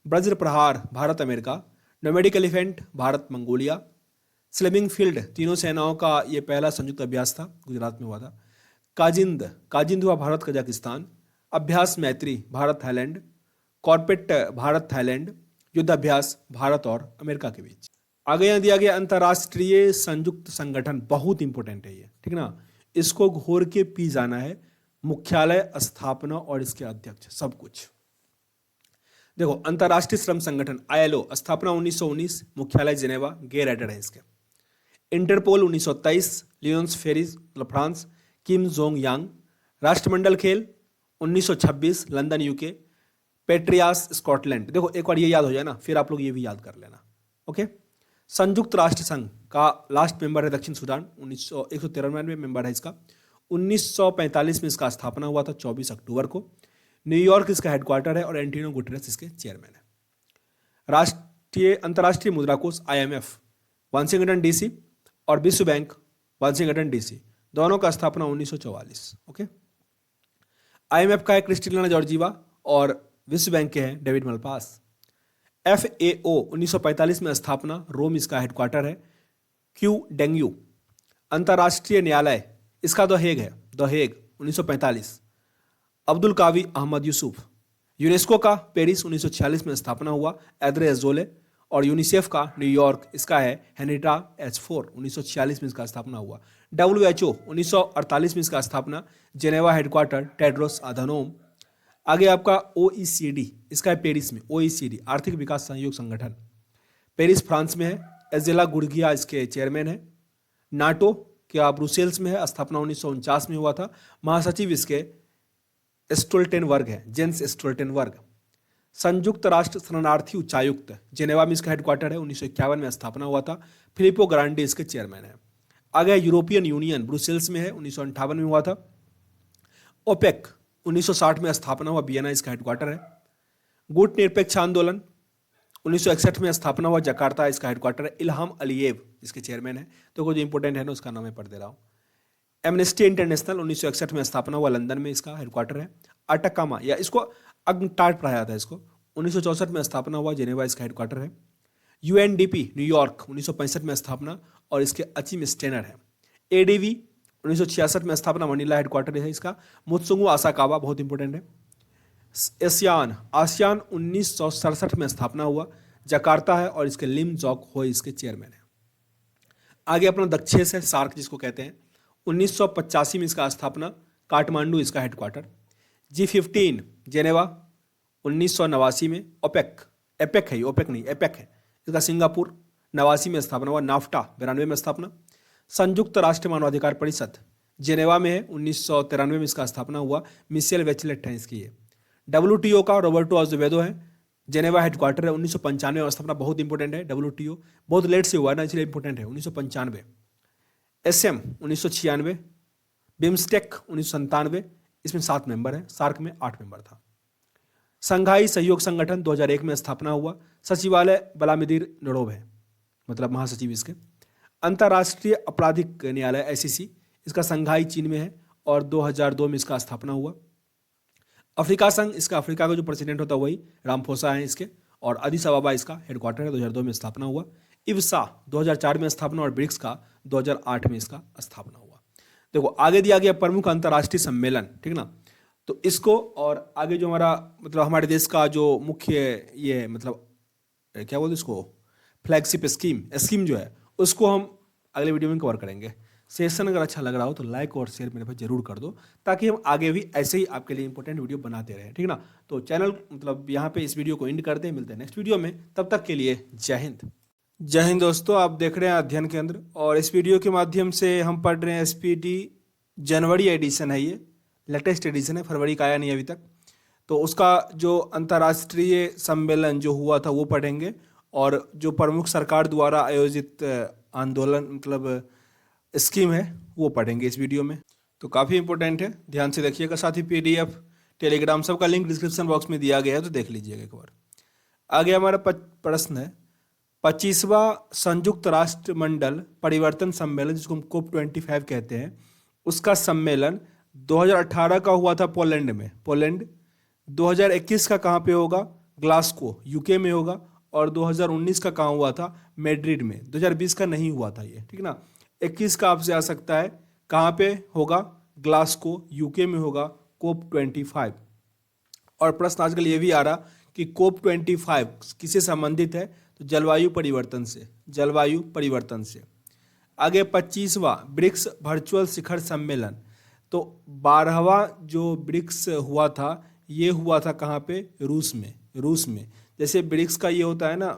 Vajra Prahar, Bharat America. Nomadic elephant, Bharat Mongolia. स्लिमिंग फील्ड, तीनों सेनाओं का ये पहला संयुक्त अभ्यास था, गुजरात में हुआ था। काजिंद हुआ भारत कजाकिस्तान। अभ्यास मैत्री, भारत थाईलैंड। कॉर्पेट, भारत थाईलैंड। युद्ध अभ्यास, भारत और अमेरिका के बीच। आगे यहाँ दिया गया अंतर्राष्ट्रीय संयुक्त संगठन, बहुत इंपॉर्टेंट है ये, ठीक ना। इसको घोर के पी जाना है। मुख्यालय, स्थापना और इसके अध्यक्ष, सब कुछ। देखो अंतर्राष्ट्रीय श्रम संगठन ILO, स्थापना 1919, मुख्यालय जिनेवा, गे रेटेड है इसके। इंटरपोल 1923, लियोन्स फेरिस, फ्रांस। Kim Jong Yang. राष्ट्रमंडल खेल 1926, लंदन UK। पेट्रियास, स्कॉटलैंड। देखो एक बार ये याद हो जाए ना, फिर आप लोग ये भी याद कर लेना, ओके। संयुक्त राष्ट्र संघ का लास्ट मेंबर है दक्षिण सूडान, 193 मेंबर है इसका। 1945 में इसका स्थापना हुआ था, 24 अक्टूबर को। न्यूयॉर्क इसका हेडक्वार्टर है और एंटोनियो गुटेरेस इसके चेयरमैन है। अंतर्राष्ट्रीय मुद्रा कोष IMF, वाशिंगटन DC और विश्व बैंक, वाशिंगटन DC, दोनों का स्थापना 1944, ओके। IMF का है क्रिस्टिना जॉर्जीवा और विश्व बैंक के हैं डेविड मलपास। FAO 1945 में स्थापना, रोम इसका हेडक्वार्टर है। Q dengue. अंतर्राष्ट्रीय न्यायालय इसका द हेग है, the Hague, 1945। Abdul Kavi Ahmad Yusuf. UNESCO का पेरिस 1946 में स्थापना हुआ, एद्रे एजोले। और यूनिसेफ का न्यूयॉर्क, इसका है हेनरिटा H4, 1946 में इसका स्थापना हुआ। WHO 1948 में इसका स्थापना, जेनेवा हेडक्वार्टर, टेड्रोस अधानोम। आगे आपका OECD, इसका है पेरिस में, OECD आर्थिक विकास सहयोग संगठन, पेरिस फ्रांस में है। एजेला गुर्गिया इसके चेयरमैन है। नाटो क्या ब्रुसेल्स में है, स्थापना 1949 में हुआ था। महासचिव इसके स्टोल्टेनबर्ग है, जेंस स्टोल्टेनबर्ग। संयुक्त राष्ट्र शरणार्थी उच्चायुक्त, जेनेवा में इसका हेडक्वार्टर है, 1951 में स्थापना हुआ था। फिलिपो ग्रांडे इसके चेयरमैन है। आगे यूरोपियन यूनियन, ब्रुसेल्स में है, 1958 में हुआ था। ओपेक 1960 में स्थापना हुआ, वियना इसका हेडक्वार्टर है। गुट निरपेक्ष आंदोलन 1961 में स्थापना हुआ, जकार्ता इसका हेडक्वार्टर है। इल्हाम अलीयेव इसके चेयरमैन है। तो कुछ इंपॉर्टेंट है ना, उसका नाम मैं पढ़ दे रहा हूँ। एमनेस्टी इंटरनेशनल 1961 में स्थापना हुआ, लंदन में इसका हेडक्वार्टर है। अटकामा, या इसको अग्नटाट पढ़ा जाता है इसको, 1964 में स्थापना हुआ, जेनेवा इसका हेडक्वार्टर है। UNDP न्यूयॉर्क 1965 में स्थापना और इसके अचिम स्टेनर है। ADB 1966 में स्थापना, मनीला हेडक्वार्टर है इसका। मुत्सुंगू आसाकावा बहुत इंपॉर्टेंट है। एशियान आसियान 1967 में स्थापना हुआ, जकार्ता है और इसके लिम जॉक हो इसके चेयरमैन है। आगे अपना दक्षेश है, सार्क जिसको कहते हैं, 1985 में इसका स्थापना, काठमांडू इसका हेडक्वार्टर। G15 जेनेवा 1989 में। ओपेक, एपेक है, ओपेक नहीं एपेक है, इसका सिंगापुर 89 में स्थापना हुआ। नाफ्टा 92 में स्थापना। संयुक्त राष्ट्र मानवाधिकार परिषद जेनेवा में है, 1993 में इसका स्थापना हुआ। मिशेल बेचलेट है इसकी ये। WTO का रॉबर्टो अज़ेवेदो है, जेनेवा हेडक्वार्टर है, 1995 में स्थापना, बहुत इंपॉर्टेंट है। WTO बहुत लेट से हुआ ना, इसलिए इंपॉर्टेंट है, 1995। SM 1996। बिम्स्टेक 1997, इसमें 7 मेंबर हैं, सार्क में 8 मेंबर था। संघाई सहयोग संगठन 2001 में स्थापना हुआ, सचिवालय व्लादिमीर नोरोव है, मतलब महासचिव इसके। अंतर्राष्ट्रीय आपराधिक न्यायालय ICC इसका संघाई चीन में है और 2002 में इसका स्थापना हुआ। अफ्रीका संघ, इसका अफ्रीका का जो प्रेसिडेंट होता है वही रामफोसा है इसके, और अदिस अबाबा इसका हेडक्वार्टर है, 2002 में स्थापना हुआ। इब्सा 2004 में स्थापना और ब्रिक्स का 2008 में इसका स्थापना हुआ। देखो आगे दिया गया प्रमुख अंतर्राष्ट्रीय सम्मेलन, ठीक ना, तो इसको और आगे जो हमारा मतलब हमारे देश का जो मुख्य ये मतलब क्या बोलते इसको फ्लैगशिप स्कीम जो है उसको हम अगले वीडियो में कवर करेंगे। सेशन अगर अच्छा लग रहा हो तो लाइक और शेयर मेरे पास जरूर कर दो, ताकि हम आगे भी ऐसे ही आपके लिए इंपॉर्टेंट वीडियो बनाते रहें, ठीक ना। तो चैनल मतलब यहाँ पे इस वीडियो को एंड करते हैं, मिलते हैं नेक्स्ट वीडियो में, तब तक के लिए जय हिंद। जय हिंद दोस्तों, आप देख रहे हैं अध्ययन केंद्र और इस वीडियो के माध्यम से हम पढ़ रहे हैं SPD जनवरी एडिशन है, ये लेटेस्ट एडिशन है, फरवरी का आया नहीं अभी तक। तो उसका जो अंतर्राष्ट्रीय सम्मेलन जो हुआ था वो पढ़ेंगे, और जो प्रमुख सरकार द्वारा आयोजित आंदोलन मतलब स्कीम है वो पढ़ेंगे इस वीडियो में। तो काफ़ी इंपॉर्टेंट है, ध्यान से देखिएगा। साथ ही PDF टेलीग्राम सबका लिंक डिस्क्रिप्शन बॉक्स में दिया गया है, तो देख लीजिएगा एक बार। आगे हमारा प्रश्न है 25वां संयुक्त राष्ट्र मंडल परिवर्तन सम्मेलन, जिसको हम COP25 कहते हैं, उसका सम्मेलन 2018 का हुआ था पोलैंड में, पोलैंड। 2021 का कहाँ पे होगा? ग्लासगो UK में होगा। और 2019 का कहाँ हुआ था? मैड्रिड में। 2020 का नहीं हुआ था ये, ठीक ना। 21 का आपसे आ सकता है, कहाँ पे होगा? ग्लासगो UK में होगा, COP25। और प्रश्न आजकल ये भी आ रहा कि COP25 किससे संबंधित है? तो जलवायु परिवर्तन से, जलवायु परिवर्तन से। आगे 25वां ब्रिक्स वर्चुअल शिखर सम्मेलन, तो 12वां जो ब्रिक्स हुआ था ये हुआ था कहाँ पे? रूस में, रूस में। जैसे ब्रिक्स का ये होता है ना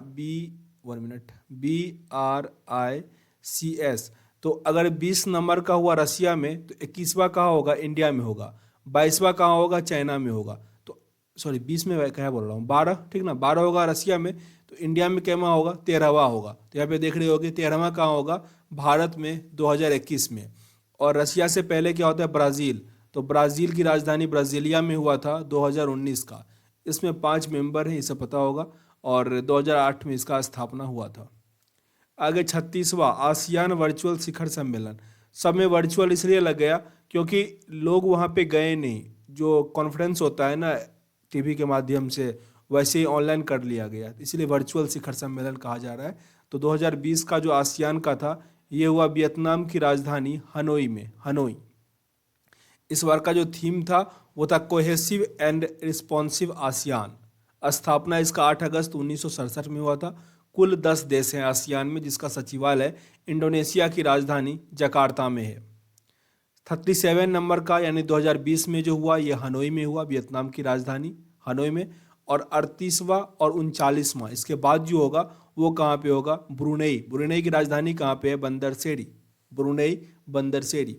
BRICS, तो अगर 20 नंबर का हुआ रसिया में, तो 21वां कहाँ होगा? इंडिया में होगा। 22वां कहाँ होगा? चाइना में होगा। तो सॉरी 20 में क्या बोल रहा हूँ, 12, ठीक ना, 12 होगा रसिया में, तो इंडिया में कैमा होगा? 13वां होगा। तो यहाँ पे देख रहे होगे 13वां कहाँ होगा? भारत में 2021 में। और रसिया से पहले क्या होता है? ब्राज़ील, तो ब्राज़ील की राजधानी ब्राज़ीलिया में हुआ था 2019 का। इसमें 5 मेंबर हैं, इसे पता होगा, और 2008 में इसका स्थापना हुआ था। आगे 36वां आसियान वर्चुअल शिखर सम्मेलन, सब में वर्चुअल इसलिए लग गया क्योंकि लोग वहाँ पे गए नहीं। जो कॉन्फ्रेंस होता है ना TV के माध्यम से, वैसे ही ऑनलाइन कर लिया गया, इसलिए वर्चुअल शिखर सम्मेलन कहा जा रहा है। तो 2020 का जो आसियान का था ये हुआ वियतनाम की राजधानी हनोई में, हनोई। इस बार का जो थीम था वो था कोहेसिव एंड रिस्पॉन्सिव आसियान। स्थापना इसका 8 अगस्त 1967 में हुआ था। कुल 10 देश हैं आसियान में, जिसका सचिवालय इंडोनेशिया की राजधानी जकार्ता में है। 37 नंबर का यानी 2020 में जो हुआ ये हनोई में हुआ, वियतनाम की राजधानी हनोई में। और 38वां और 39वां इसके बाद जो होगा वो कहाँ पे होगा? ब्रुनेई। ब्रुनेई की राजधानी कहाँ पे है? बंदरसेरी, ब्रुनेई बंदरसेरी।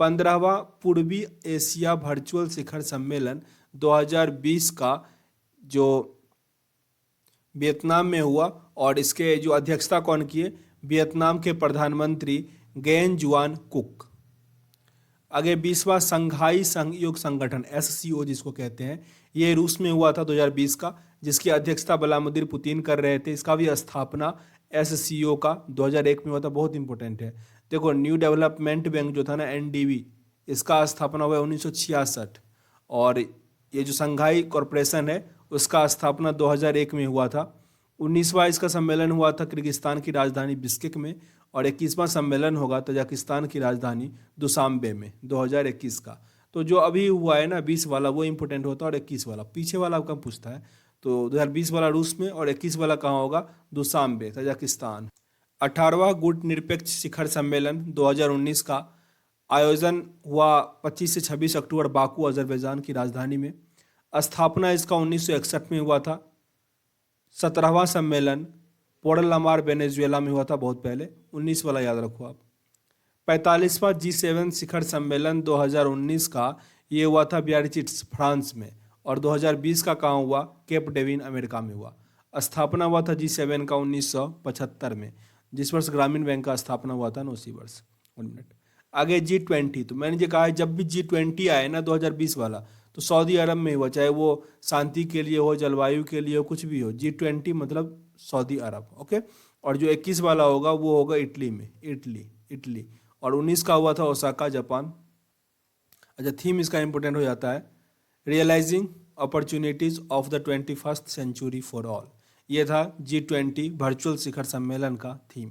15वां पूर्वी एशिया वर्चुअल शिखर सम्मेलन 2020 का जो वियतनाम में हुआ, और इसके जो अध्यक्षता कौन किए? वियतनाम के प्रधानमंत्री गेन जुआन कुक। आगे 20वां संघाई सहयोग संगठन SCO जिसको कहते हैं, ये रूस में हुआ था 2020 का, जिसकी अध्यक्षता व्लादिमीर पुतिन कर रहे थे। इसका भी स्थापना SCO का 2001 में हुआ था, बहुत इंपॉर्टेंट है। देखो न्यू डेवलपमेंट बैंक जो था ना NDB, इसका स्थापना हुआ 1966। और ये जो संघाई कॉरपोरेशन है उसका स्थापना 2001 में हुआ था। 19वां इसका सम्मेलन हुआ था किर्गिस्तान की राजधानी बिश्केक में। और 21वां सम्मेलन होगा तजाकिस्तान की राजधानी दुशांबे में 2021 का। तो जो अभी हुआ है ना 20 वाला वो इंपॉर्टेंट होता है और 21 वाला पीछे वाला कम पूछता है। तो 2020 वाला रूस में और 21 वाला कहाँ होगा, दुशांबे तजाकिस्तान। 18वां गुट निरपेक्ष शिखर सम्मेलन 2019 का आयोजन हुआ 25 से 26 अक्टूबर बाकू अजरबैजान की राजधानी में। स्थापना इसका 1961 में हुआ था। 17वां सम्मेलन पोर्टलामार वेनेजुएला में हुआ था बहुत पहले, 19 वाला याद रखो आप। 45वां G7 शिखर सम्मेलन 2019 का ये हुआ था बियारिट्ज फ्रांस में, और 2020 का कहाँ हुआ, केप डेविन अमेरिका में हुआ। स्थापना हुआ था G7 का 1975 में, जिस वर्ष ग्रामीण बैंक का स्थापना हुआ था ना उसी वर्ष। 1 मिनट आगे G20। तो मैंने जो कहा है जब भी G20 आए ना 2020 वाला तो सऊदी अरब में हुआ, चाहे वो शांति के लिए हो, जलवायु के लिए हो, कुछ भी हो। G20 मतलब सऊदी अरब, ओके। और जो 21 वाला होगा वो होगा इटली में, इटली। और 19 का हुआ था ओसाका जापान। अच्छा, थीम इसका इंपॉर्टेंट हो जाता है realising opportunities of the 21st century for all. ये था G20 वर्चुअल शिखर सम्मेलन का थीम।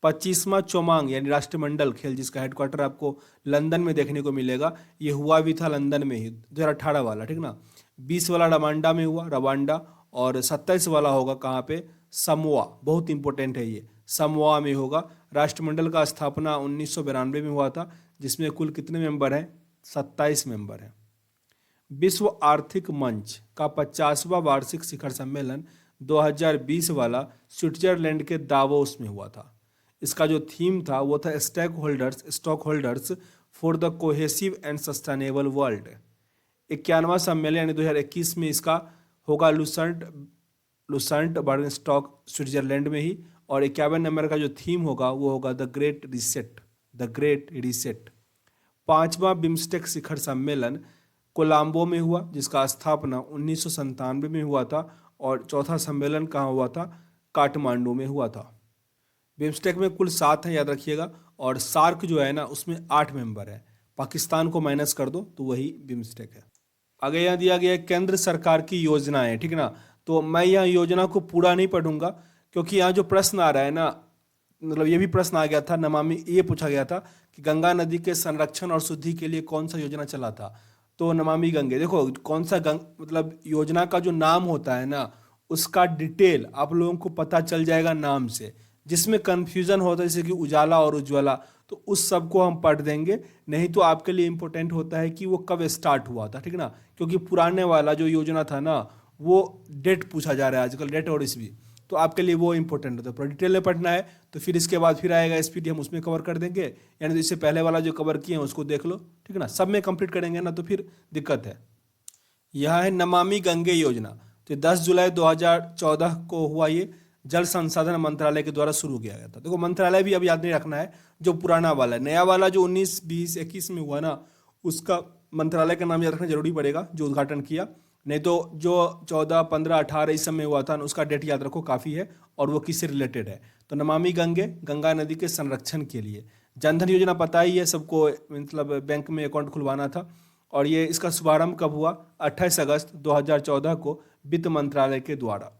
25वां चोमांग यानी राष्ट्रमंडल खेल, जिसका हेडक्वार्टर आपको लंदन में देखने को मिलेगा, ये हुआ भी था लंदन में ही 2018 वाला, ठीक ना। 20 वाला रवांडा में हुआ, रवांडा। और 27 वाला होगा कहाँ पे, समोआ, बहुत इंपॉर्टेंट है ये, समोआ में होगा। राष्ट्रमंडल का स्थापना 1992 में हुआ था, जिसमें कुल कितने मेंबर हैं, 27 मेंबर हैं। विश्व आर्थिक मंच का 50वां वार्षिक शिखर सम्मेलन 2020 वाला स्विट्जरलैंड के दावोस में हुआ था। इसका जो थीम था वो था stakeholders for the cohesive and sustainable world. 91वां सम्मेलन यानी 2021 में इसका होगा लुसर्ट बर्नस्टॉक स्विट्जरलैंड में ही। और 51 नंबर का जो थीम होगा वो होगा द ग्रेट रिसेट। 5वां बिम्स्टेक शिखर सम्मेलन कोलंबो में हुआ, जिसका स्थापना 1997 में हुआ था। और चौथा सम्मेलन कहाँ हुआ था, काठमांडू में हुआ था। बिम्स्टेक में कुल 7 हैं, याद रखिएगा। और सार्क जो है ना उसमें 8 मेंबर है, पाकिस्तान को माइनस कर दो तो वही बिम्स्टेक है। आगे यहाँ दिया गया है केंद्र सरकार की योजनाएं, ठीक ना। तो मैं यहाँ योजना को पूरा नहीं पढ़ूंगा, क्योंकि यहाँ जो प्रश्न आ रहा है ना, मतलब ये भी प्रश्न आ गया था नमामि, ये पूछा गया था कि गंगा नदी के संरक्षण और शुद्धि के लिए कौन सा योजना चला था, तो नमामि गंगे। देखो कौन सा मतलब योजना का जो नाम होता है ना उसका डिटेल आप लोगों को पता चल जाएगा नाम से। जिसमें कन्फ्यूजन होता है जैसे कि उजाला और उज्ज्वला, तो उस सब को हम पढ़ देंगे। नहीं तो आपके लिए इंपॉर्टेंट होता है कि वो कब स्टार्ट हुआ था, ठीक ना। क्योंकि पुराने वाला जो योजना था ना वो डेट पूछा जा रहा है आजकल, डेट और ईस्वी, तो आपके लिए वो इंपॉर्टेंट होता है। पूरा डिटेल में पढ़ना है तो फिर इसके बाद फिर आएगा एसपीटी, हम उसमें कवर कर देंगे। यानी तो इससे पहले वाला जो कवर किए हैं उसको देख लो, ठीक है ना। सब में कंप्लीट करेंगे ना तो फिर दिक्कत है। यह है नमामि गंगे योजना। तो 10 जुलाई 2014 को हुआ, ये जल संसाधन मंत्रालय के द्वारा शुरू किया गया था। देखो मंत्रालय भी अब याद नहीं रखना है, जो पुराना वाला है। नया वाला जो 19, 20, 21 में हुआ ना उसका मंत्रालय का नाम याद रखना जरूरी पड़ेगा, जो उद्घाटन किया। नहीं तो जो 14, 15, 18 इस समय हुआ था उसका डेट याद रखो, काफ़ी है और वो किससे रिलेटेड है। तो नमामि गंगे, गंगा नदी के संरक्षण के लिए। जनधन योजना पता ही है सबको, मतलब बैंक में अकाउंट खुलवाना था। और ये इसका शुभारंभ कब हुआ, 28 अगस्त 2014 को वित्त मंत्रालय के द्वारा।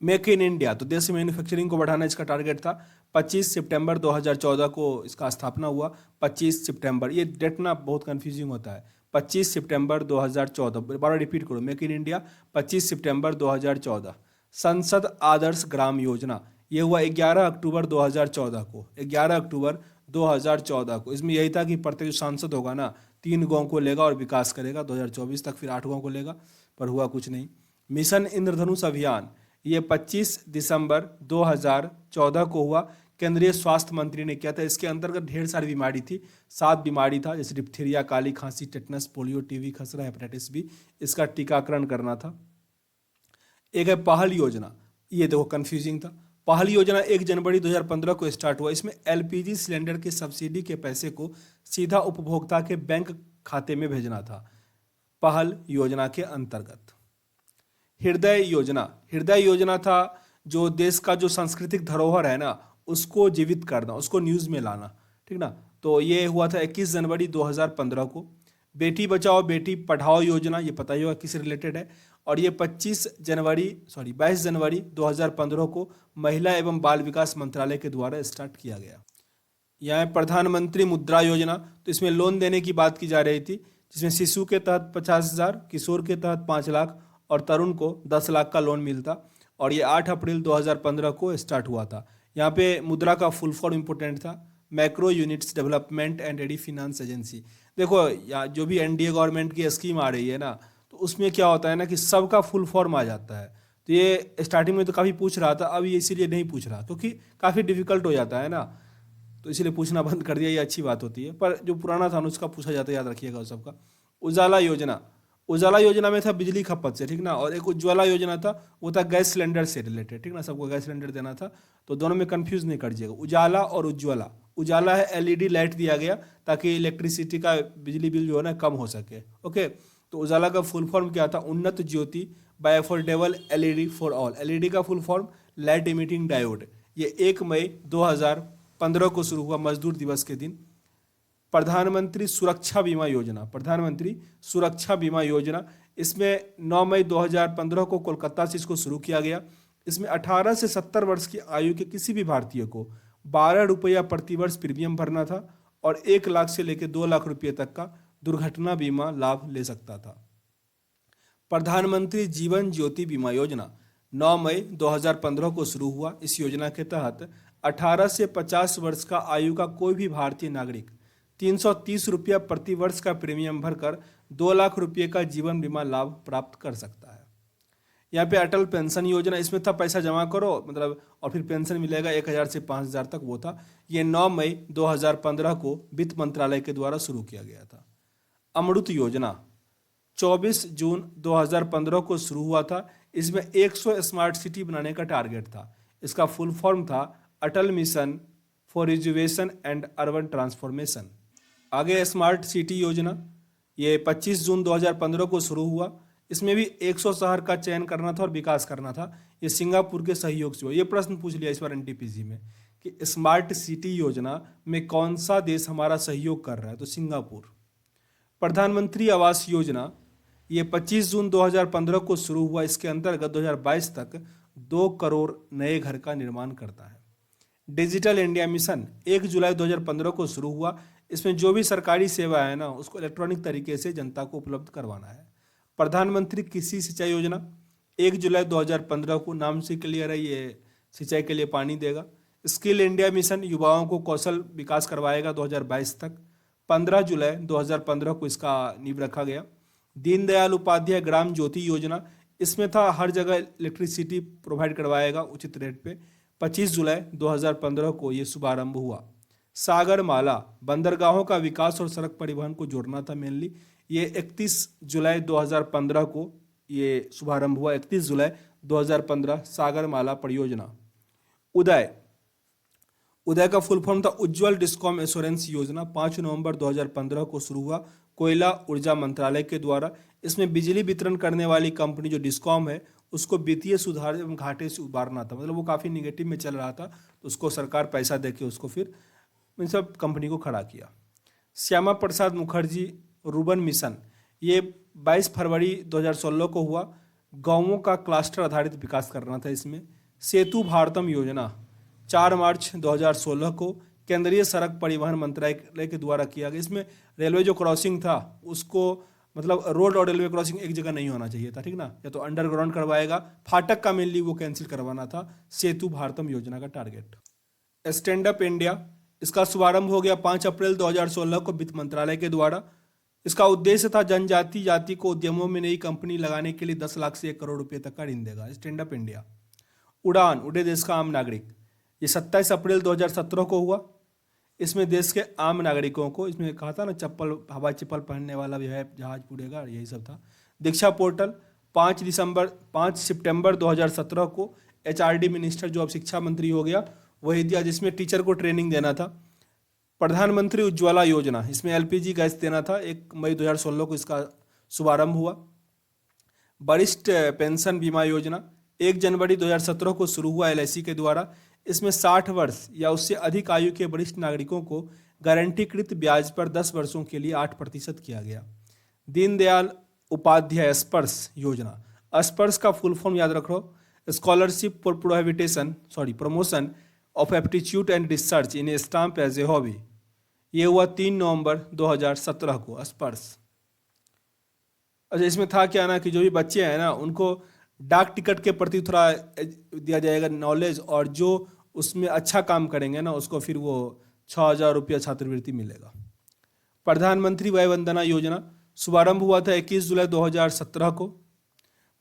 मेक इन इंडिया, तो देश में मैन्युफैक्चरिंग को बढ़ाना इसका टारगेट था। 25 सितंबर 2014 को इसका स्थापना हुआ। 25 सितंबर, ये डेट ना बहुत कंफ्यूजिंग होता है। 25 सितंबर 2014, बार रिपीट करो, मेक इन इंडिया 25 सितंबर 2014। संसद आदर्श ग्राम योजना, ये हुआ 11 अक्टूबर 2014 को, 11 अक्टूबर 2014 को। इसमें यही था कि प्रत्येक जो सांसद होगा ना 3 गाँव को लेगा और विकास करेगा 2024 तक, फिर 8 गाँव को लेगा, पर हुआ कुछ नहीं। मिशन इंद्रधनुष अभियान, ये 25 दिसंबर 2014 को हुआ। केंद्रीय स्वास्थ्य मंत्री ने किया था। इसके अंतर्गत ढेर सारी बीमारी थी, 7 बीमारी था, जैसे डिप्थीरिया, काली खांसी, टेटनस, पोलियो, टीबी, खसरा, हेपेटाइटिस बी, इसका टीकाकरण करना था। एक है पहल योजना, ये देखो कंफ्यूजिंग था। पहल योजना 1 जनवरी 2015 को स्टार्ट हुआ। इसमें एलपीजी सिलेंडर के सब्सिडी के पैसे को सीधा उपभोक्ता के बैंक खाते में भेजना था, पहल योजना के अंतर्गत। हृदय योजना था जो देश का जो सांस्कृतिक धरोहर है ना उसको जीवित करना, उसको न्यूज़ में लाना, ठीक ना। तो ये हुआ था 21 जनवरी 2015 को। बेटी बचाओ बेटी पढ़ाओ योजना, ये पता ही होगा किस रिलेटेड है, और ये 22 जनवरी 2015 को महिला एवं बाल विकास मंत्रालय के द्वारा स्टार्ट किया गया। यहाँ है प्रधानमंत्री मुद्रा योजना, तो इसमें लोन देने की बात की जा रही थी, जिसमें शिशु के तहत 50,000, किशोर के तहत 5 लाख और तरुण को 10 लाख का लोन मिलता, और ये 8 अप्रैल 2015 को स्टार्ट हुआ था। यहाँ पे मुद्रा का फुल फॉर्म इंपोर्टेंट था, macro units development and ready finance agency. देखो या जो भी एनडीए गवर्नमेंट की स्कीम आ रही है ना, तो उसमें क्या होता है ना कि सबका फुल फॉर्म आ जाता है। तो ये स्टार्टिंग में तो काफ़ी पूछ रहा था, अब ये इसीलिए नहीं पूछ रहा क्योंकि काफ़ी डिफिकल्ट हो जाता है ना, तो इसीलिए पूछना बंद कर दिया। ये अच्छी बात होती है, पर जो पुराना था उसका पूछा जाता है, याद रखिएगा उस सबका। उजाला योजना, उजाला योजना में था बिजली खपत से, ठीक ना, और एक उज्ज्वला योजना था, वो था गैस सिलेंडर से रिलेटेड, ठीक ना, सबको गैस सिलेंडर देना था, तो दोनों में कंफ्यूज नहीं करिएगा। उजाला और उज्ज्वला, उजाला है एलईडी लाइट दिया गया ताकि इलेक्ट्रिसिटी का बिजली बिल जो है ना कम हो सके, ओके। तो उजाला का फुल फॉर्म क्या था, Unnat Jyoti by affordable LED for all. LED का full form light emitting diode. ये 1 मई 2015 को शुरू हुआ मजदूर दिवस के दिन। प्रधानमंत्री सुरक्षा बीमा योजना, प्रधानमंत्री सुरक्षा बीमा योजना, इसमें 9 मई 2015 को कोलकाता से इसको शुरू किया गया। इसमें 18 से 70 वर्ष की आयु के किसी भी भारतीय को 12 रुपया प्रति वर्ष प्रीमियम भरना था, और 1 लाख से लेकर 2 लाख रुपये तक का दुर्घटना बीमा लाभ ले सकता था। प्रधानमंत्री जीवन ज्योति बीमा योजना 9 मई 2015 को शुरू हुआ। इस योजना के तहत 18 से 50 वर्ष का आयु का कोई भी भारतीय नागरिक 330 रुपया प्रति वर्ष का प्रीमियम भरकर 2 लाख रुपये का जीवन बीमा लाभ प्राप्त कर सकता है। यहाँ पे अटल पेंशन योजना, इसमें था पैसा जमा करो मतलब और फिर पेंशन मिलेगा 1,000 से 5,000 तक, वो था। ये 9 मई 2015 को वित्त मंत्रालय के द्वारा शुरू किया गया था। अमृत योजना 24 जून 2015 को शुरू हुआ था। इसमें 100 स्मार्ट सिटी बनाने का टारगेट था। इसका फुल फॉर्म था Atal mission for education and urban transformation. आगे स्मार्ट सिटी योजना, ये 25 जून 2015 को शुरू हुआ। इसमें भी 100 शहर का चयन करना था और विकास करना था। ये सिंगापुर के सहयोग से हुआ। ये प्रश्न पूछ लिया इस बार एनटीपीसी में कि स्मार्ट सिटी योजना में कौन सा देश हमारा सहयोग कर रहा है, तो सिंगापुर। प्रधानमंत्री आवास योजना, ये 25 जून 2015 को शुरू हुआ। इसके अंतर्गत 2022 तक 2 करोड़ नए घर का निर्माण करता है। डिजिटल इंडिया मिशन 1 जुलाई 2015 को शुरू हुआ। इसमें जो भी सरकारी सेवा है ना उसको इलेक्ट्रॉनिक तरीके से जनता को उपलब्ध करवाना है। प्रधानमंत्री कृषि सिंचाई योजना 1 जुलाई 2015 को, नाम से क्लियर है, ये सिंचाई के लिए पानी देगा। स्किल इंडिया मिशन युवाओं को कौशल विकास करवाएगा 2022 तक। 15 जुलाई 2015 को इसका नींव रखा गया। दीनदयाल उपाध्याय ग्राम ज्योति योजना, इसमें था हर जगह इलेक्ट्रिसिटी प्रोवाइड करवाएगा उचित रेट पे। 25 जुलाई 2015 को ये शुभारंभ हुआ। सागर माला, बंदरगाहों का विकास और सड़क परिवहन को जोड़ना था मेनली। ये 31 जुलाई 2015 को ये शुभारंभ हुआ। 31 जुलाई 2015 सागर माला परियोजना। उदय का फुल फॉर्म था उज्ज्वल डिस्कॉम एश्योरेंस योजना। 5 नवंबर 2015 को शुरू हुआ कोयला ऊर्जा मंत्रालय के द्वारा। इसमें बिजली वितरण करने वाली कंपनी जो डिस्कॉम है उसको वित्तीय सुधार एवं घाटे से उबारना था। मतलब वो काफ़ी निगेटिव में चल रहा था, तो उसको सरकार पैसा देके उसको फिर इन सब कंपनी को खड़ा किया। श्यामा प्रसाद मुखर्जी रूबन मिशन, ये 22 फरवरी 2016 को हुआ। गांवों का क्लस्टर आधारित विकास करना था इसमें। सेतु भारतम योजना 4 मार्च 2016 को केंद्रीय सड़क परिवहन मंत्रालय के द्वारा किया गया। इसमें रेलवे जो क्रॉसिंग था उसको मतलब रोड और रेलवे क्रॉसिंग एक जगह नहीं होना चाहिए था, ठीक ना, या तो अंडरग्राउंड करवाएगा, फाटक का मेनली वो कैंसिल करवाना था। सेतु भारतम योजना का टारगेट। स्टैंड अप इंडिया, इसका शुभारंभ हो गया 5 अप्रैल 2016 को वित्त मंत्रालय के द्वारा। इसका उद्देश्य था जनजाति जाति को उद्यमों में नई कंपनी लगाने के लिए 10 लाख से 1 करोड़ रुपए तक का ऋण देगा। Stand up India. उड़ान, उड़े देश का आम नागरिक, ये 27 अप्रैल 2017 को हुआ। इसमें देश के आम नागरिकों को, इसमें कहा था ना चप्पल हवाई चप्पल पहनने वाला भी है जहाज उड़ेगा, यही सब था। दीक्षा पोर्टल 5 सितंबर 2017 को एचआरडी मिनिस्टर जो अब शिक्षा मंत्री हो गया वही दिया, जिसमें टीचर को ट्रेनिंग देना था। प्रधानमंत्री उज्ज्वला योजना, इसमें एलपीजी गैस देना था। 1 मई 2016 को इसका शुभारंभ हुआ। वरिष्ठ पेंशन बीमा योजना 1 जनवरी 2017 को शुरू हुआ एलआईसी के द्वारा। इसमें 60 वर्ष या उससे अधिक आयु के वरिष्ठ नागरिकों को गारंटीकृत ब्याज पर 10 वर्षों के लिए 8% किया गया। दीनदयाल उपाध्याय स्पर्श योजना। स्पर्श का फुल फॉर्म याद रखो, scholarship for promotion of aptitude and research in stamp as a hobby. ये हुआ 3 नवंबर 2017 को स्पर्श। अच्छा, इसमें था क्या ना कि जो भी बच्चे हैं ना उनको डाक टिकट के प्रति थोड़ा दिया जाएगा नॉलेज, और जो उसमें अच्छा काम करेंगे ना उसको फिर वो 6,000 रुपया छात्रवृत्ति मिलेगा। प्रधानमंत्री वय वंदना योजना शुभारंभ हुआ था 21 जुलाई 2017 को।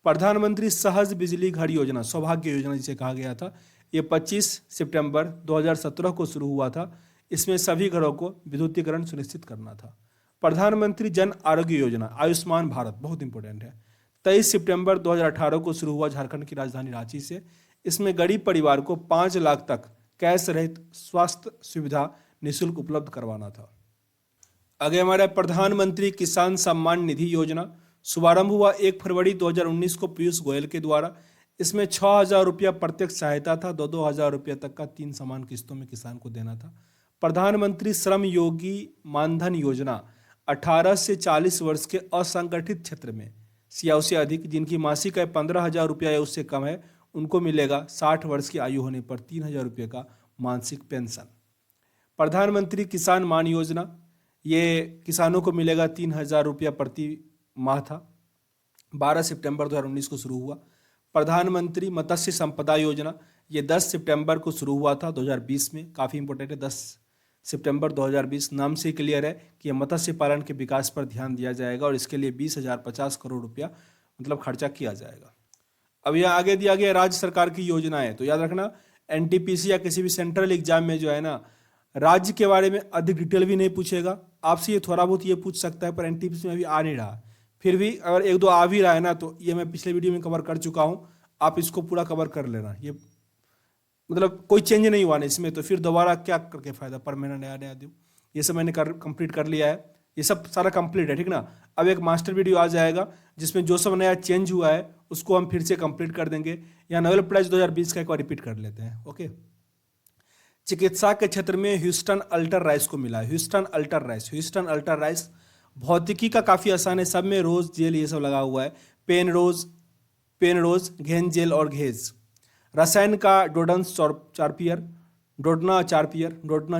प्रधानमंत्री सहज बिजली घर योजना, सौभाग्य योजना जिसे कहा गया था, ये 25 सितंबर 2017 को शुरू हुआ था। इसमें सभी घरों को विद्युतीकरण सुनिश्चित करना था। प्रधानमंत्री जन आरोग्य योजना आयुष्मान भारत, बहुत इंपॉर्टेंट है, 23 सितंबर 2018 को शुरू हुआ झारखंड की राजधानी रांची से। इसमें गरीब परिवार को 5 लाख तक कैश रहित स्वास्थ्य सुविधा निःशुल्क उपलब्ध करवाना था। आगे हमारा प्रधानमंत्री किसान सम्मान निधि योजना शुभारंभ हुआ 1 फरवरी 2019 को पीयूष गोयल के द्वारा। इसमें 6,000 रुपया प्रत्यक्ष सहायता था, 2-2 हज़ार रुपया तक का 3 समान किस्तों में किसान को देना था। प्रधानमंत्री श्रम योगी मानधन योजना 18 से 40 वर्ष के असंगठित क्षेत्र में या उससे अधिक जिनकी मासिक आय 15,000 रुपया या उससे कम है, उनको मिलेगा 60 वर्ष की आयु होने पर 3,000 रुपये का मासिक पेंशन। प्रधानमंत्री किसान मान योजना, ये किसानों को मिलेगा 3,000 रुपया प्रति माह था, 12 सितंबर 2019 को शुरू हुआ। प्रधानमंत्री मत्स्य संपदा योजना, ये 10 सितंबर को शुरू हुआ था 2020 में, काफ़ी इंपॉर्टेंट है। 10 सितंबर 2020 नाम से क्लियर है कि यह मत्स्य पालन के विकास पर ध्यान दिया जाएगा और इसके लिए 20,050 करोड़ रुपया मतलब खर्चा किया जाएगा। अब यह आगे दिया गया राज्य सरकार की योजनाएं, तो याद रखना एनटीपीसी या किसी भी सेंट्रल एग्जाम में जो है ना राज्य के बारे में अधिक डिटेल भी नहीं पूछेगा आपसे, ये थोड़ा बहुत ये पूछ सकता है, पर एनटीपीसी में अभी आ नहीं रहा। फिर भी अगर 1-2 आ भी रहा है ना तो ये मैं पिछले वीडियो में कवर कर चुका हूँ, आप इसको पूरा कवर कर लेना। ये मतलब कोई चेंज नहीं हुआ ना इसमें, तो फिर दोबारा क्या करके फायदा, पर महीना नया दूँ। ये सब मैंने कंप्लीट कर लिया है, ये सब सारा कंप्लीट है, ठीक ना। अब एक मास्टर वीडियो आ जाएगा जिसमें जो सब नया चेंज हुआ है उसको हम फिर से कंप्लीट कर देंगे। या नोबेल प्राइज 2020 का एक बार रिपीट कर लेते हैं। ओके, चिकित्सा के क्षेत्र में ह्यूस्टन अल्टर राइस को मिला है। ह्यूस्टन अल्टर राइस भौतिकी का काफ़ी आसान है, सब में रोज जेल ये सब लगा हुआ है। पेन रोज घेन जेल और घेज। रसायन का डोडना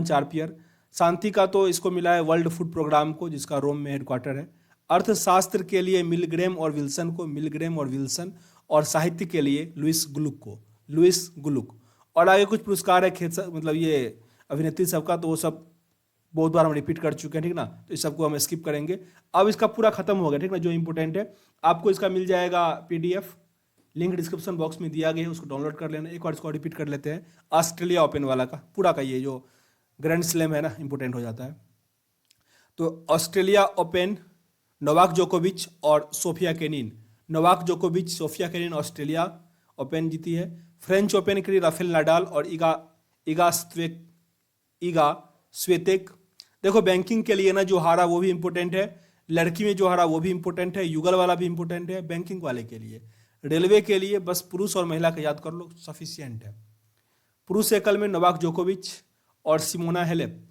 चारपियर। शांति का तो इसको मिला है वर्ल्ड फूड प्रोग्राम को, जिसका रोम में हेडक्वार्टर है। अर्थशास्त्र के लिए मिलग्रेम और विल्सन, और साहित्य के लिए लुइस गुलुक। और आगे कुछ पुरस्कार है मतलब ये अभिनेत्री सबका, तो वो सब बहुत बार हम रिपीट कर चुके हैं, ठीक ना, तो इस सबको हम स्किप करेंगे। अब इसका पूरा खत्म हो गया, ठीक ना। जो इंपॉर्टेंट है आपको इसका मिल जाएगा पीडीएफ, लिंक डिस्क्रिप्शन बॉक्स में दिया गया है, उसको डाउनलोड कर लेना। एक बार इसको रिपीट कर लेते हैं, ऑस्ट्रेलिया ओपन वाला का पूरा का, ये जो ग्रैंड स्लैम है ना इंपॉर्टेंट हो जाता है। तो ऑस्ट्रेलिया ओपन, नोवाक जोकोविच और सोफिया केनिन ऑस्ट्रेलिया ओपन जीती है। फ्रेंच ओपन के लिए राफेल नाडाल और इगा स्वेतेक। देखो बैंकिंग के लिए ना जो हारा वो भी इंपॉर्टेंट है, लड़की में जो हारा वो भी इंपॉर्टेंट है, युगल वाला भी इंपॉर्टेंट है। बैंकिंग वाले के लिए, रेलवे के लिए बस पुरुष और महिला का याद कर लो, सफिशियंट है। पुरुष एकल में नोवाक जोकोविच और सिमोना हालेप।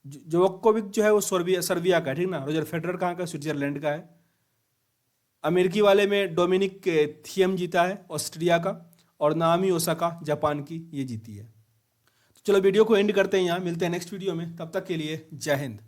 जोकोविच जो है वो सर्बिया का, ठीक ना। रोजर फेडरर कहाँ का, स्विट्जरलैंड का है। अमेरिकी वाले में डोमिनिक थियम जीता है ऑस्ट्रिया का, और नाओमी ओसाका जापान की ये जीती है। तो चलो वीडियो को एंड करते हैं यहाँ, मिलते हैं नेक्स्ट वीडियो में, तब तक के लिए जय हिंद।